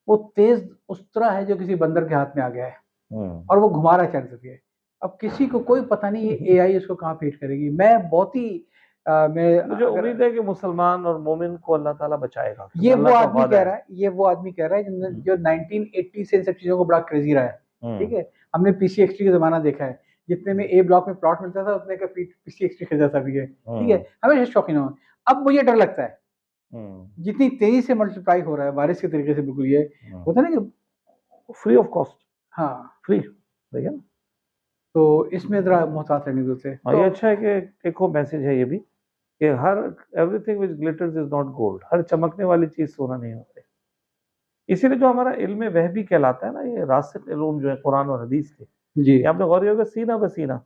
वो तेज़ उस तरह है जो किसी बंदर के हाथ में आ गया है हुँ। और वो घुमा रहा है चारों तरफ ये। अब किसी को कोई पता नहीं ये एआई इसको कहाँ फिट करेगी। मैं बहुत ही मैं मुझे अगर उम्मीद है कि मुसलमान और मोमिन को अल्लाह ताला बचाएगा, क्योंकि ये वो अल्लाह का आदमी वादा कह है। रहा है, ये वो आदमी कह रहा है हुँ, जो 1980 से इन सब चीज़ों को बड़ा क्रेज़ी रहा है, ठीक हुँ, है? हमने पीसीएक्सटी का ज़माना देखा है, जितने में ए ब्लॉक में प्लॉट मिलता था उतने का पीसीएक्सटी खरीदा था भी है, ठीक है? हुँ, हमेशा शौकीन हुआ। अब मुझे डर लगता है, हुँ, जितनी तेज़ी से मल्टीप्लाई हो रहा है बारिश के तरीके से, बिल्कुल ये हुँ। होता है ना कि फ्री ऑफ कॉस्ट, हाँ, फ्री, देखिए ना। तो इसमें ज़रा मोहतात रहने की ज़रूरत है। हाँ, तो ये अच्छा है कि एक और मैसेज है ये भी कि हर everything which glitters is not gold, हर चमकने वाली चीज़ सोना नहीं होती। इसीलिए जो हमारा इल्म वहबी कहलाता है ना, ये रासिख़ इल्म जो है कुरान और हदीस के, जी। ये आपने गौर किया होगा सीना ब सीना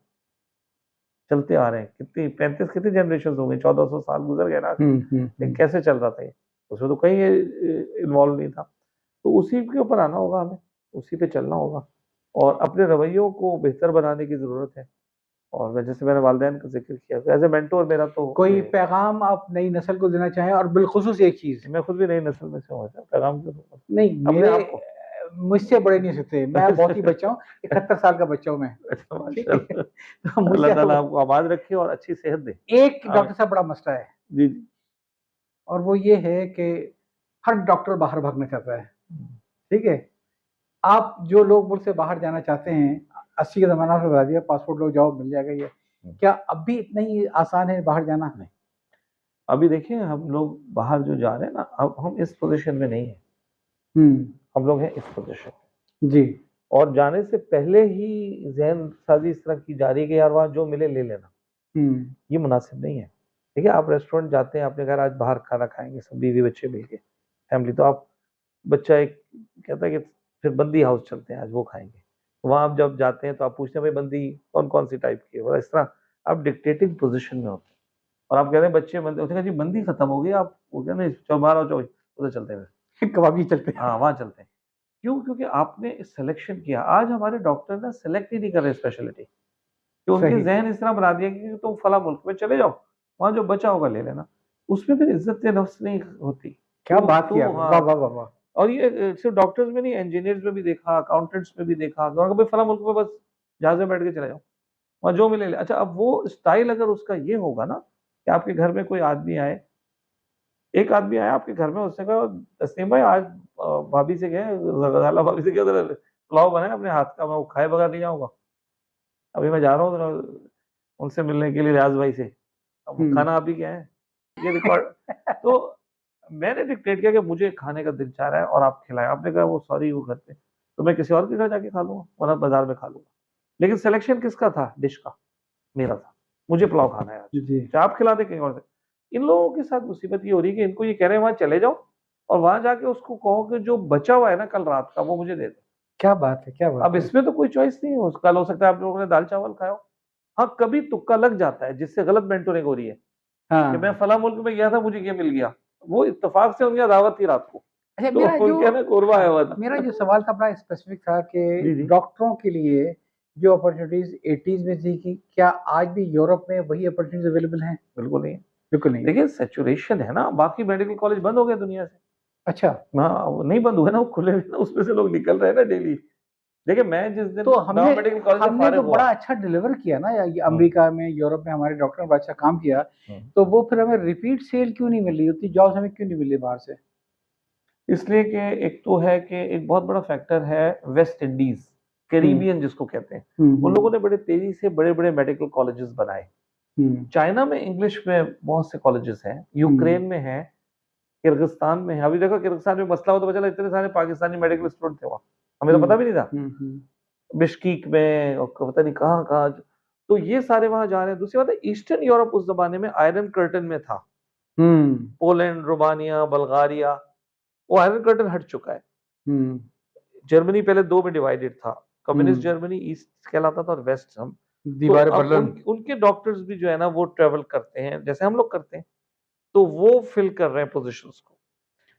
चलते आ रहे हैं। कितनी 35 कितनी जनरेशंस हो गई, 1400 साल गुज़र गए ना। ये कैसे चल रहा था ये? उसमें तो कहीं इन्वॉल्व नहीं था। तो उसी के ऊपर आना होगा हमें, उसी पे चलना होगा और अपने रवैयों को बेहतर बनाने की ज़रूरत है। और मैं जैसे मैंने वालिदैन का ज़िक्र किया, एज़ अ मेंटर मेरा तो कोई पैगाम आप नई नस्ल को देना चाहें, और बिलख़ुसूस एक चीज़ मैं खुद भी नई नस्ल में से हूँ, ऐसा पैगाम क्यों दूँगा? नहीं, अपने मेरे आप को। मुझसे बड़े नहीं हो सकते, मैं बहुत ही बच्चा हूँ, 71 साल का बच्चा हूँ मैं, अच्छा ठीक है? माशाल्लाह। तो मुझसे अल्लाह ताला आपको आबाद रखे और अच्छी सेहत दे। एक आमीन। डॉक्टर साहब बड़ा मसला है, जी, जी। और वो ये है कि हर डॉक्टर बाहर भागना चाहता है, ठीक है? आप जो लोग मुल्क से बाहर जाना चाहते हैं, 80 का ज़माना आपने बता दिया, पासपोर्ट लो जाओ मिल जाएगा ये। क्या अब भी इतना ही आसान है बाहर जाना? नहीं। अभी देखिए हम लोग बाहर जो जा रहे हैं ना, अब हम इस पोज़ीशन में नहीं है। हम लोग हैं इस पोज़ीशन में। जी। और जाने से पहले ही ज़हन साज़ी इस तरह की जा रही है कि यार वहाँ जो मिले ले लेना। ये मुनासिब नहीं है। देखिए आप रेस्टोरेंट जाते हैं, आपने कहा आज बाहर खाना खाएँगे सब बीवी-बच्चे मिल के, फैमिली, तो आप बच्चा एक कहता है कि फिर बंदी हाउस चलते हैं आज वो खाएँगे। वहाँ आप जब जाते हैं तो आप पूछते हैं भाई बंदी कौन-कौन सी टाइप की है? और इस तरह आप डिक्टेटिंग पोज़ीशन में होते हैं। और आप कह रहे हैं बच्चे बंदे, उसने कहा जी बंदी खत्म हो गई, आप वो कह नहीं चलो बाहर आओ, चलो उधर चलते हैं फिर। कबाबी चलते हैं। हाँ, वहाँ चलते हैं। क्यों? क्योंकि आपने सिलेक्शन किया। आज हमारे डॉक्टर ना सेलेक्ट ही नहीं कर रहे स्पेशलिटी, कि उनके सही। ज़हन इस तरह बना दिया कि तुम फलाँ मुल्क में चले जाओ, वहाँ जो बचा होगा ले लेना। उसमें फिर इज़्ज़त-ए-नफ्स नहीं होती। क्या बात की तो आपने, वाह, हाँ, वाह, वाह, वाह! और ये सिर्फ़ डॉक्टर्स में नहीं, इंजीनियर्स में भी देखा, अकाउंटेंट्स में भी देखा। उन्होंने कहा भाई फलाँ मुल्क में बस जहाज़ में बैठ के चले जाओ, वहाँ जो मिले ले। अच्छा अब वो स्टाइल अगर उसका ये होगा ना कि आपके घर में कोई आदमी आए, एक आदमी आया आपके घर में, उसने कहा तस्लीम भाई आज भाभी से कहें, ज़ाला भाभी से कहें ज़रा पुलाव बनाएँ अपने हाथ का, मैं वो खाए बगैर नहीं जाऊँगा। अभी मैं जा रहा हूँ ज़रा उनसे मिलने के लिए रियाज़ भाई से। अब खाना आप ही के हैं, ये रिकॉर्ड। तो मैंने डिक्टेट किया कि मुझे खाने का दिल चाह रहा है और आप खिलाएँ। आपने कहा वो सॉरी वो घर पे, तो मैं किसी और के घर जाके खा लूँगा, वरना बाज़ार में खा लूँगा। लेकिन सिलेक्शन किसका था डिश का? मेरा था। मुझे पुलाव खाना है आज, जी। चाहे आप खिला दें कहीं और से। इन लोगों के साथ मुसीबत ये हो रही है कि इनको ये कह रहे हैं वहाँ चले जाओ और वहाँ जाके उसको कहो कि जो बचा हुआ है ना कल रात का वो मुझे दे दे। क्या बात है, क्या बात अब है! इसमें तो कोई चॉइस नहीं है, कल हो सकता है आप लोगों ने दाल-चावल खाया हो। हाँ, कभी तुक्का लग जाता है जिससे गलत मेंटरिंग हो रही है, कि मैं हाँ। फलाँ मुल्क में गया था मुझे ये मिल गया। वो इत्तेफ़ाक से उनके यहाँ दावत थी रात को, अच्छा, तो उनके यहाँ ना कोरबा आया हुआ मेरा था। जो सवाल था बड़ा स्पेसिफिक था कि जी, जी। डॉक्टरों के लिए जो अपॉर्चुनिटीज़ 80s में थी, कि क्या आज भी यूरोप में वही अपॉर्चुनिटीज़ अवेलेबल हैं? बिल्कुल नहीं है। बिल्कुल नहीं है। देखिए सैचुरेशन है ना, बाकी मेडिकल कॉलेज बंद हो गए दुनिया से। अच्छा, हाँ, वो नहीं बंद हुए ना, वो खुले हुए ना, उसमें से लोग निकल रहे हैं ना डेली। देखिए मैं जिस दिन तो हमने नवा मेडिकल कॉलेज से हमने तो फारिग हुआ। बड़ा अच्छा डिलीवर किया ना, ये हुँ, अमेरिका में, यूरोप में हमारे डॉक्टर ने बड़ा अच्छा काम किया, हुँ। तो वो फिर हमें रिपीट सेल क्यों नहीं मिल रही? उतनी जॉब्स हमें क्यों नहीं मिल रही बाहर से? इसलिए कि एक तो है कि एक बहुत बड़ा फैक्टर है वेस्ट इंडीज़, हुँ, कैरिबियन जिसको कहते हैं। हुँ, उन हुँ, लोगों ने बड़े तेज़ी से बड़े-बड़े मेडिकल कॉलेजेस बनाए। हुँ, चाइना में इंग्लिश में बहुत से कॉलेजेस हैं, हुँ, यूक्रेन में हैं, किर्गिस्तान में है। अभी देखो किर्गिस्तान में मसला हुआ तो पता चला इतने सारे पाकिस्तानी मेडिकल स्टूडेंट थे वहाँ। हमें तो हुँ, पता भी नहीं था। हुँ, हुँ, बिश्कीक में और पता नहीं कहाँ-कहाँ, तो ये सारे वहाँ जा रहे हैं। दूसरी बात है ईस्टर्न यूरोप उस ज़माने में आयरन कर्टेन में था। हुँ, पोलैंड, रोमानिया, बुल्गारिया, वो आयरन कर्टेन हट चुका है। हुँ, जर्मनी पहले 2 में डिवाइडेड था। कम्युनिस्ट हुँ, जर्मनी ईस्ट कहलाता था और वेस्ट हम। तो दीवार अब बर्लिन। उनके डॉक्टर्स भी जो है ना वो ट्रैवल करते हैं, जैसे हम लोग करते हैं। तो वो फिल कर रहे हैं पोज़ीशंस को।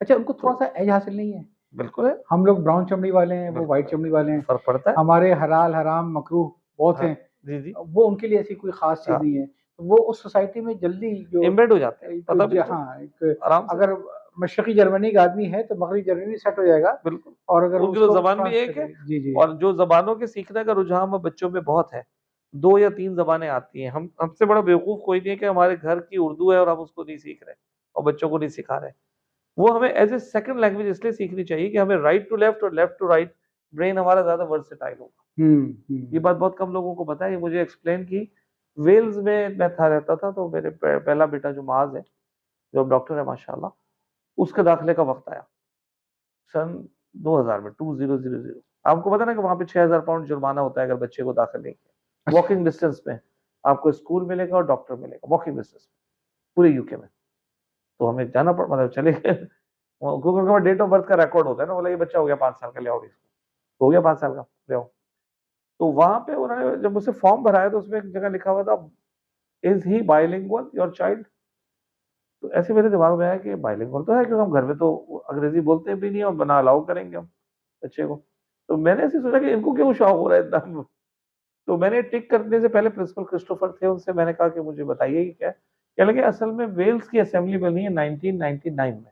अच्छा, उनको तो थोड़ा-सा एज हासिल नहीं है? बिल्कुल है, हम लोग ब्राउन चमड़ी वाले हैं, वो व्हाइट बिल्कुल चमड़ी वाले है। हैं, फ़र्क पड़ता है। हमारे हलाल, हराम, मकरूह बहुत हाँ, हैं, जी, जी। वो उनके लिए ऐसी कोई ख़ास चीज़ हाँ, नहीं है। तो वो उस सोसाइटी में जल्दी जो एम्बेड हो जाते हैं, एक पता भी ज नहीं चलता, हाँ, एक आराम से। अगर मशरक़ी जर्मनी का आदमी है, तो मग़रबी जर्मनी में सेट हो जाएगा, बिल्कुल, और अगर उनकी तो उसको ज़बान भी ट्रांसफ़र एक है। जी, जी। और जो ज़बानों के सीखने का रुझान अब बच्चों में बहुत है। 2 या 3 ज़बानें आती हैं। हम हमसे बड़ा बेवकूफ़ कोई नहीं है कि हमारे घर की उर्दू है और हम उसको नहीं सीख रहे और बच्चों को नहीं सिखा रहे। वो हमें एज़ अ सेकंड लैंग्वेज इसलिए सीखनी चाहिए कि हमें राइट टू लेफ्ट और लेफ्ट टू राइट ब्रेन हमारा ज़्यादा वर्सेटाइल होगा। हुँ, ये हुँ। बात बहुत कम लोगों को पता है, ये मुझे एक्सप्लेन की। वेल्स में मैं था रहता था, तो मेरे पहला बेटा जो माज़ है, जो अब डॉक्टर है माशाअल्लाह, उसके दाखिले का वक़्त आया। सन 2000 में 2000। आपको पता है ना कि वहाँ पे 6000 पाउंड जुर्माना होता है अगर बच्चे को दाखिल नहीं किया। अच्छा। वॉकिंग डिस्टेंस में आपको स्कूल मिलेगा और डॉक्टर मिलेगा, वॉकिंग डिस्टेंस में, पूरे यूके में। तो हमें जाना पड़ा, मतलब चले गए। वो क्योंकि उनके पास डेट ऑफ बर्थ का रिकॉर्ड होता है ना, बोला ये बच्चा हो गया 5 साल का, ले आओ इसको। हो गया 5 साल का, ले आओ। तो वहाँ पे उन्होंने जब मुझसे फॉर्म भरा है तो उसमें एक जगह लिखा हुआ था, is he bilingual your child? तो ऐसे मेरे दिमाग में आया कि बाइलिंगुअल तो है, क्योंकि हम घर में तो अंग्रेज़ी बोलते भी नहीं है और ना अलाउ करेंगे हम बच्चे को। तो मैंने ऐसे सोचा कि इनको क्यों शौक हो रहा है इतना? तो मैंने टिक करने से पहले प्रिंसिपल क्रिस्टोफर थे, उनसे मैंने कहा कि मुझे बताइए ये क्या है? कहने लगे असल में वेल्स की असेंबली बनी है 1999 में।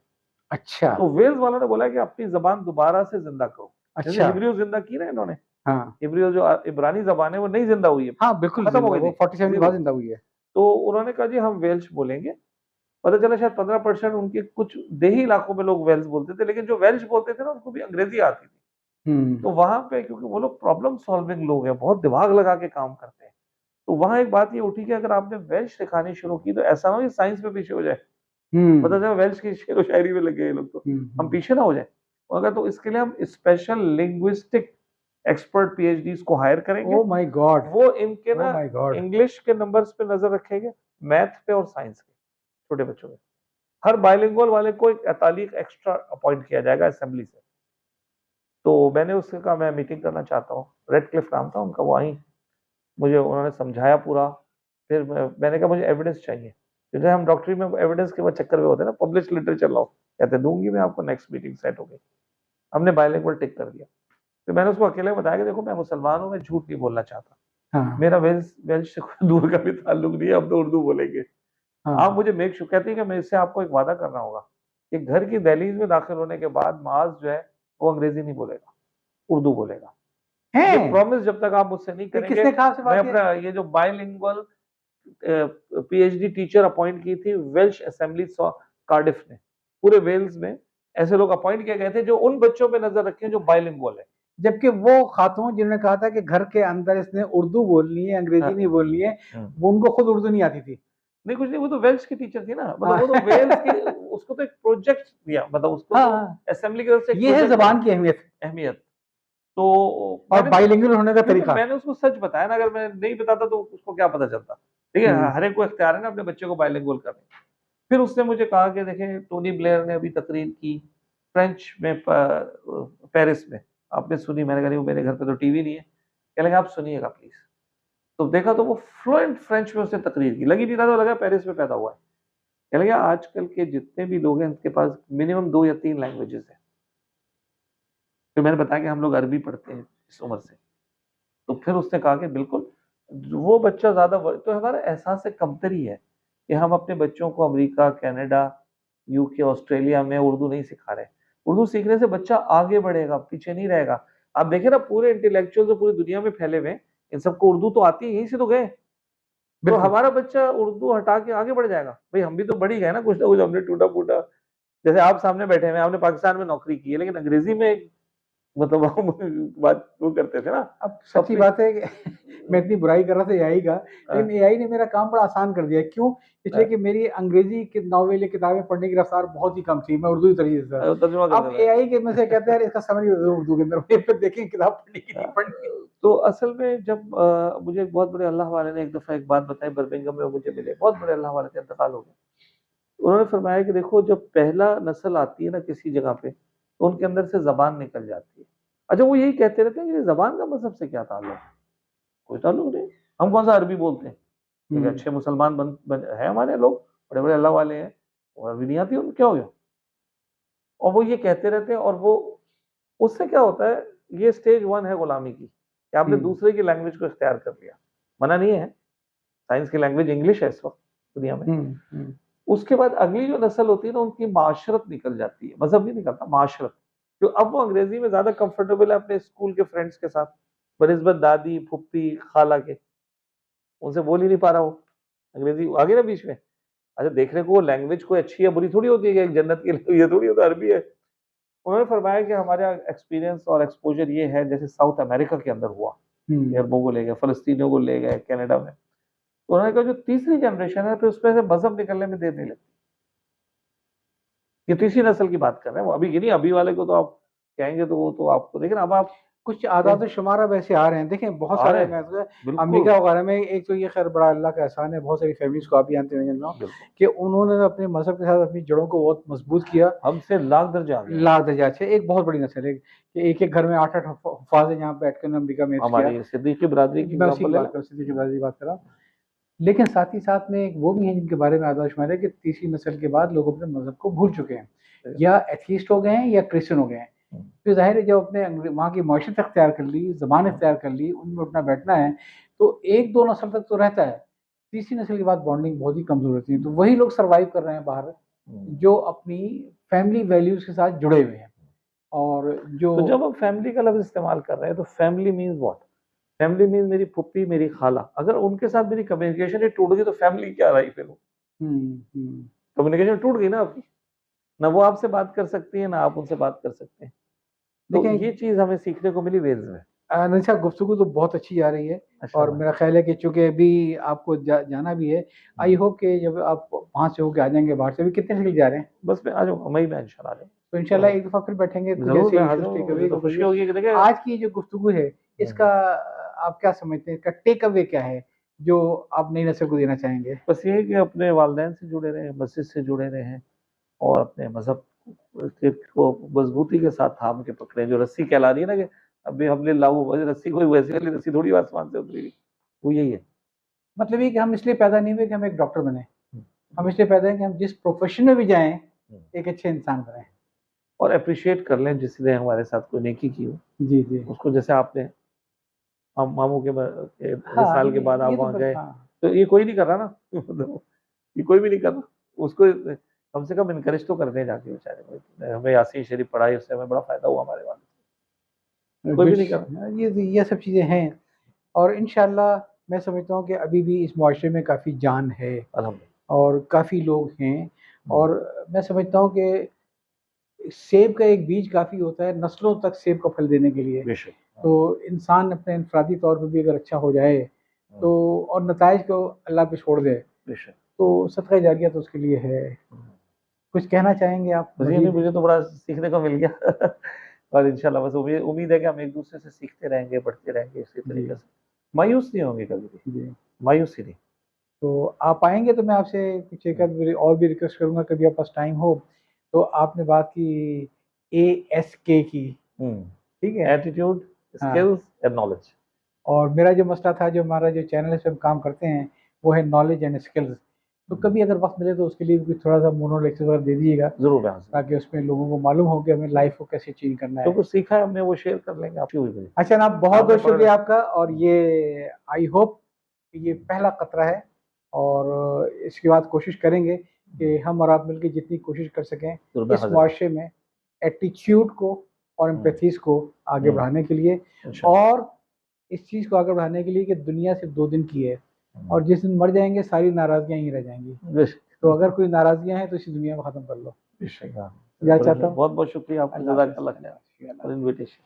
अच्छा। तो वेल्स वालों ने बोला कि अपनी ज़बान दोबारा से ज़िंदा करो। जैसे अच्छा। हिब्रू जिंदा की ना इन्होंने, हाँ। हिब्रू जो इब्रानी जबान है वो नहीं जिंदा हुई है, हाँ, बिल्कुल खत्म हो जिंदा, गई वो थी, 47 के जीरो। बाद जिंदा हुई है। तो उन्होंने कहा जी हम वेल्श बोलेंगे। पता चला शायद 15% उनके कुछ देही इलाकों में लोग वेल्श बोलते थे, लेकिन जो वेल्श बोलते थे ना उनको भी अंग्रेजी आती थी। तो वहां पे क्योंकि वो लोग प्रॉब्लम सॉल्विंग लोग हैं, बहुत दिमाग लगा के काम करते हैं, तो वहां एक बात ये उठी कि अगर आपने वेल्श सिखानी शुरू की तो ऐसा ना हो साइंस में पीछे हो जाए, पता चला वेल्श की शेर व शायरी में लगे ये लोग, तो हम पीछे ना हो जाए। अगर तो इसके लिए हम स्पेशल लिंग्विस्टिक एक्सपर्ट पीएचडी को हायर करेंगे। ओह माय गॉड, वो इनके ओह ना माय गॉड। इंग्लिश के नंबर्स पे नजर रखेंगे, मैथ पे और साइंस के, छोटे बच्चों में। हर बाइलिंगुअल वाले को एक तालीक एक्स्ट्रा अपॉइंट किया जाएगा असेंबली से। तो मैंने उससे कहा मैं मीटिंग करना चाहता हूँ, रेड क्लिफ नाम था उनका, वो आई, मुझे उन्होंने समझाया पूरा। फिर मैंने कहा मुझे एविडेंस चाहिए, जैसे हम डॉक्टरी में एविडेंस के बाद चक्कर में होते हैं ना, पब्लिश लिटरेचर लाओ, कहते दूंगी मैं आपको, नेक्स्ट मीटिंग सेट हो गई, हमने बाइलिंगुअल टिक कर दिया। फिर मैंने उसको अकेले बताया कि देखो मैं मुसलमान हूँ, मैं झूठ नहीं बोलना चाहता, हाँ, मेरा वेल्श वेल्श से कोई दूर का भी ताल्लुक नहीं है, हम तो उर्दू बोलेंगे। हाँ। आप मुझे मेक श्योर, कहते हैं कि मैं इससे आपको एक वादा करना होगा कि घर की दहलीज में दाखिल होने के बाद माज जो है वो अंग्रेजी नहीं बोलेगा, उर्दू बोलेगा। ये हैं? प्रॉमिस जब तक आप मुझसे नहीं ये करेंगे, किसने कहा आपसे मैं बात ये? अपना ये जो बाइलिंगुअल पीएचडी टीचर अपॉइंट की थी वेल्श असेंबली कार्डिफ ने, पूरे वेल्स में ऐसे लोग अपॉइंट किए गए थे जो उन बच्चों पे नजर रखें जो बाइलिंगुअल है। जबकि वो खातून जिन्होंने कहा था कि घर के अंदर इसने उर्दू बोलनी है, अंग्रेजी नहीं बोलनी है, वो उनको खुद उर्दू नहीं आती थी। नहीं कुछ नहीं, वो तो वेल्स की टीचर थी ना, मतलब हाँ। वो तो वेल्स की, उसको तो एक प्रोजेक्ट दिया, मतलब उसको हाँ, तो हाँ। असेंबली की तरफ से एक ये है प्रोजेक्ट जबान की अहमियत अहमियत। तो और मैंने बाइलिंगुअल होने का क्योंकि तरीका। मैंने उसको सच बताया ना, अगर मैं नहीं बताता तो उसको क्या पता चलता। ठीक है, हर एक को इख्तियार है ना अपने बच्चे को बाइलिंगुअल करने। फिर उसने मुझे कहा कि देखें टोनी ब्लेयर ने अभी तकरीर की फ्रेंच में पेरिस में, आपने सुनी? मैंने कहा नहीं, मेरे घर पे तो टीवी नहीं है। कह लगे आप सुनिएगा प्लीज। तो देखा तो वो फ्लुएंट फ्रेंच में उसने तकरीर की, लगी नहीं था तो लगा पेरिस में पैदा हुआ है। कह लगे आजकल के जितने भी लोग हैं उनके पास मिनिमम 2 या 3 लैंग्वेजेस है। फिर मैंने बताया कि हम लोग अरबी पढ़ते हैं इस उम्र से। तो फिर उसने कहा कि बिल्कुल वो बच्चा ज्यादा तो हमारा एहसास कमतरी है कि हम अपने बच्चों को अमेरिका, कनाडा, यूके, ऑस्ट्रेलिया में उर्दू नहीं सिखा रहे। उर्दू सीखने से बच्चा आगे बढ़ेगा, पीछे नहीं रहेगा। आप देखें ना पूरे इंटेलेक्चुअल जो पूरी दुनिया में फैले हुए हैं, इन सबको उर्दू तो आती है, यहीं से तो गए। तो हमारा बच्चा उर्दू हटा के आगे बढ़ जाएगा। भाई हम भी तो बढ़ ही गए ना, कुछ ना कुछ हमने टूटा फूटा। जैसे आप सामने बैठे हैं, आपने पाकिस्तान में नौकरी की है, लेकिन अंग्रेजी में मतलब हम बात वो करते थे ना। अब सच्ची बात है कि मैं इतनी बुराई कर रहा था एआई का, लेकिन एआई ने मेरा काम बड़ा आसान कर दिया है। क्यों? इसलिए कि मेरी अंग्रेजी की नॉवेल, किताबें पढ़ने की रफ्तार बहुत ही कम थी, मैं उर्दू तरीके से। तर्जुमा कर अब देता है। एआई के में से कहते हैं यार इसका समझ उर्दू के अंदर, फिर देखें किताब पढ़नी की नहीं पढ़नी। तो असल में जब मुझे एक बहुत बड़े अल्लाह वाले ने एक दफा एक बात बताई, बर्मिंघम में मुझे मिले, बहुत बड़े अल्लाह वाले थे, इंतकाल हो गया। उन्होंने फरमाया कि देखो जब पहला नस्ल आती है ना किसी जगह पे, तो उनके अंदर से जबान निकल जाती है। अच्छा वो यही कहते रहते हैं कि जबान का मजहब से क्या ताल्लुक? कोई ताल्लुक नहीं। हम कौन सा अरबी बोलते हैं? क्योंकि अच्छे मुसलमान है हमारे लोग, बड़े बड़े अल्लाह वाले हैं, और अरबी नहीं आती उनको, क्या हो गया? और वो ये कहते रहते हैं, और वो उससे क्या होता है, ये स्टेज 1 है गुलामी की, कि आपने दूसरे की लैंग्वेज को इख्तियार कर लिया। मना नहीं है, साइंस की लैंग्वेज इंग्लिश है इस वक्त दुनिया में। उसके बाद अगली जो नस्ल होती है ना, उनकी माशरत निकल जाती है, मजहब नहीं निकलता, माशरत। तो अब वो अंग्रेजी में ज्यादा कंफर्टेबल है अपने स्कूल के फ्रेंड्स के साथ, बनिस्बत दादी, फुप्पी, खाला के। उनसे बोल ही नहीं पा रहा वो, अंग्रेजी आ गई ना बीच में। अच्छा देखने को लैंग्वेज कोई अच्छी या बुरी थोड़ी होती है कि एक जन्नत की ये थोड़ी होता, अरबी है। उन्होंने फरमाया कि हमारा एक्सपीरियंस और एक्सपोजर ये है, जैसे साउथ अमेरिका के अंदर हुआ, अरबों को ले गए, फलस्तीनियों को ले गए कनाडा में। तो उन्होंने कहा जो तीसरी जनरेशन है, फिर उसमें से मजहब निकलने में देर नहीं लगती। ये तीसरी नस्ल की बात कर रहे हैं, वो अभी की नहीं, अभी वाले को तो आप कहेंगे तो वो तो आपको, लेकिन अब आप कुछ आदाद शुमार अब ऐसे आ रहे हैं, देखें बहुत आ सारे रहे हैं, मैं बिल्कुल। अमेरिका वगैरह में, एक तो ये खैर बड़ा अल्लाह का एहसान है, बहुत सारी फैमिलीज को आप भी जानते होंगे कि उन्होंने अपने मजहब के साथ अपनी जड़ों को बहुत मजबूत किया। हमसे लाख दर्जा आ गया, लाख दर्जा अच्छे, एक बहुत बड़ी नस्ल है कि एक एक घर में 8-8 हुफ़ाज़ हैं जहाँ बैठ कर अमेरिका में किया। हमारी सिद्दीकी बरादरी की मैं उसी की एग्जांपल ले बात लें। कर सिद्दीकी बरादरी की बात कर रहा हूँ। लेकिन साथ ही साथ में एक वो भी हैं जिनके बारे में आदाब शुमार है कि तीसरी नस्ल के बाद लोग अपने मजहब को भूल चुके हैं, या एथीस्ट हो गए हैं या क्रिश्चियन हो गए हैं। फिर ज़ाहिर है जब अपने वहाँ की माशरत अख्तियार कर ली, ज़बान अख्तियार कर ली, उनमें उठना बैठना है, तो 1-2 नस्ल तक तो रहता है। तीसरी नस्ल के बाद बॉन्डिंग बहुत ही कमज़ोर होती है। तो वही लोग सर्वाइव कर रहे हैं बाहर, जो अपनी फैमिली वैल्यूज़ के साथ जुड़े हुए हैं। और जो तो जब हम फैमिली का लफ्ज इस्तेमाल कर रहे हैं तो family means what? Family means मेरी फुप्पी, मेरी खाला। अगर उनके साथ मेरी कम्युनिकेशन ही टूट गई तो फैमिली क्या रही फिर? वो कम्युनिकेशन टूट गई ना आपकी। ना वो आपसे बात कर सकती है, ना आप उनसे बात कर सकते हैं। तो देखें, ये चीज हमें सीखने को मिली वेल्स में। नदीम साहब, गुफ्तगू तो बहुत अच्छी जा रही है अच्छा और मेरा ख्याल है कि चूंकि अभी आपको जाना भी है, आई होप कि जब आप वहाँ से होके आ जाएंगे बाहर से, भी कितने निकल जा रहे हैं, बस मैं आ जाऊंगा, मई में इंशाल्लाह आ जाऊंगा। तो इंशाल्लाह एक दफ़ा फिर बैठेंगे, कुछ जरूर ऐसे मैं इश्यूज हाजिर टेक हूँ, अवे मुझे तो खुशी करेंगे। होगी कि देखिए। आज की जो गुफ्तगू है, इसका आप क्या समझते हैं, इसका टेक अवे क्या है जो आप नई नस्ल को देना चाहेंगे? बस ये है कि अपने वालिदैन से जुड़े रहें, मस्जिद से जुड़े रहें और अपने मजहब को मजबूती के साथ थाम के पकड़े। जो रस्सी कहला रही है ना कि अभी हमने लागू रस्सी, कोई वैसी वाली रस्सी थोड़ी आसमान से उतरी, वो यही है। मतलब ये कि हम इसलिए पैदा नहीं हुए कि हम एक डॉक्टर बने, हम इसलिए पैदा हैं कि हम जिस प्रोफेशन में भी जाएं एक अच्छे इंसान बने और अप्रिशिएट कर लें जिसने हमारे साथ कोई नेकी की हो। जी जी। उसको जैसे आपने हम मामू के हाँ, विसाल के बाद आप ये तो वहाँ गए, हाँ तो ये कोई नहीं कर रहा ना। मतलब ये कोई भी नहीं कर रहा। उसको कम से कम इनकरेज तो करते हैं जाके बेचारे को। हमें यासीन शरीफ पढ़ाई, उससे हमें बड़ा फायदा हुआ हमारे वाले। कोई भी नहीं कर रहा। ये सब चीज़ें हैं और इंशाल्लाह मैं समझता हूँ कि अभी भी इस मुआशरे में काफ़ी जान है अल्हम्दुलिल्लाह। और काफ़ी लोग हैं। और मैं समझता हूँ कि सेब का एक बीज काफ़ी होता है नस्लों तक सेब का फल देने के लिए। बेशक। तो इंसान अपने इनफरादी तौर पर भी अगर अच्छा हो जाए तो, और नताइज को अल्लाह पे छोड़ दे, बेशक। तो सदका जारिया तो उसके लिए है। कुछ कहना चाहेंगे आप नहीं, मजीद? मुझे तो बड़ा सीखने को मिल गया। और इंशाल्लाह बस उम्मीद है कि हम एक दूसरे से सीखते रहेंगे, बढ़ते रहेंगे इसी जी तरीके से। मायूस नहीं होंगे कभी भी, जी। मायूसी नहीं। तो आप आएंगे तो मैं आपसे कुछ एक आध और भी रिक्वेस्ट करूंगा, कभी आपके पास टाइम हो तो। आपने बात की ASK की, ठीक है? एटीट्यूड, हाँ, स्किल्स एंड नॉलेज। और मेरा जो मसला था, जो हमारा जो चैनल है इस पे हम काम करते हैं, वो है नॉलेज एंड स्किल्स। तो कभी अगर वक्त मिले तो उसके लिए भी कुछ थोड़ा सा मोनो लेक्चर वगैरह दे दीजिएगा, जरूर मैं हाजिर हूँ। ताकि उसमें लोगों को मालूम हो कि हमें लाइफ को कैसे चेंज करना जो है। कुछ सीखा है हमने वो शेयर कर लेंगे आपकी हुई भाई। अच्छा ना, बहुत आपने बहुत शुक्रिया पढ़ आपका। और ये आई होप कि ये पहला कतरा है और इसके बाद कोशिश करेंगे कि हम और आप मिलकर जितनी कोशिश कर सकें जरूर मैं इस हाजिर हूँ। मुआशरे में एटीट्यूड को और एम्पैथीज को आगे बढ़ाने के लिए, इंशाल्लाह। और इस चीज़ को आगे बढ़ाने के लिए कि दुनिया सिर्फ 2 दिन की है और जिस दिन मर जाएंगे सारी नाराज़गियाँ ही रह जाएंगी। बेशक। तो अगर कोई नाराज़गियाँ हैं तो इसी दुनिया को ख़त्म कर लो। बेशक। हाँ। या चाहता हूँ। बहुत बहुत शुक्रिया आपका, अल्लाह हाफ़िज़। जज़ाकल्लाह खैर शुक्रिया। For invitation.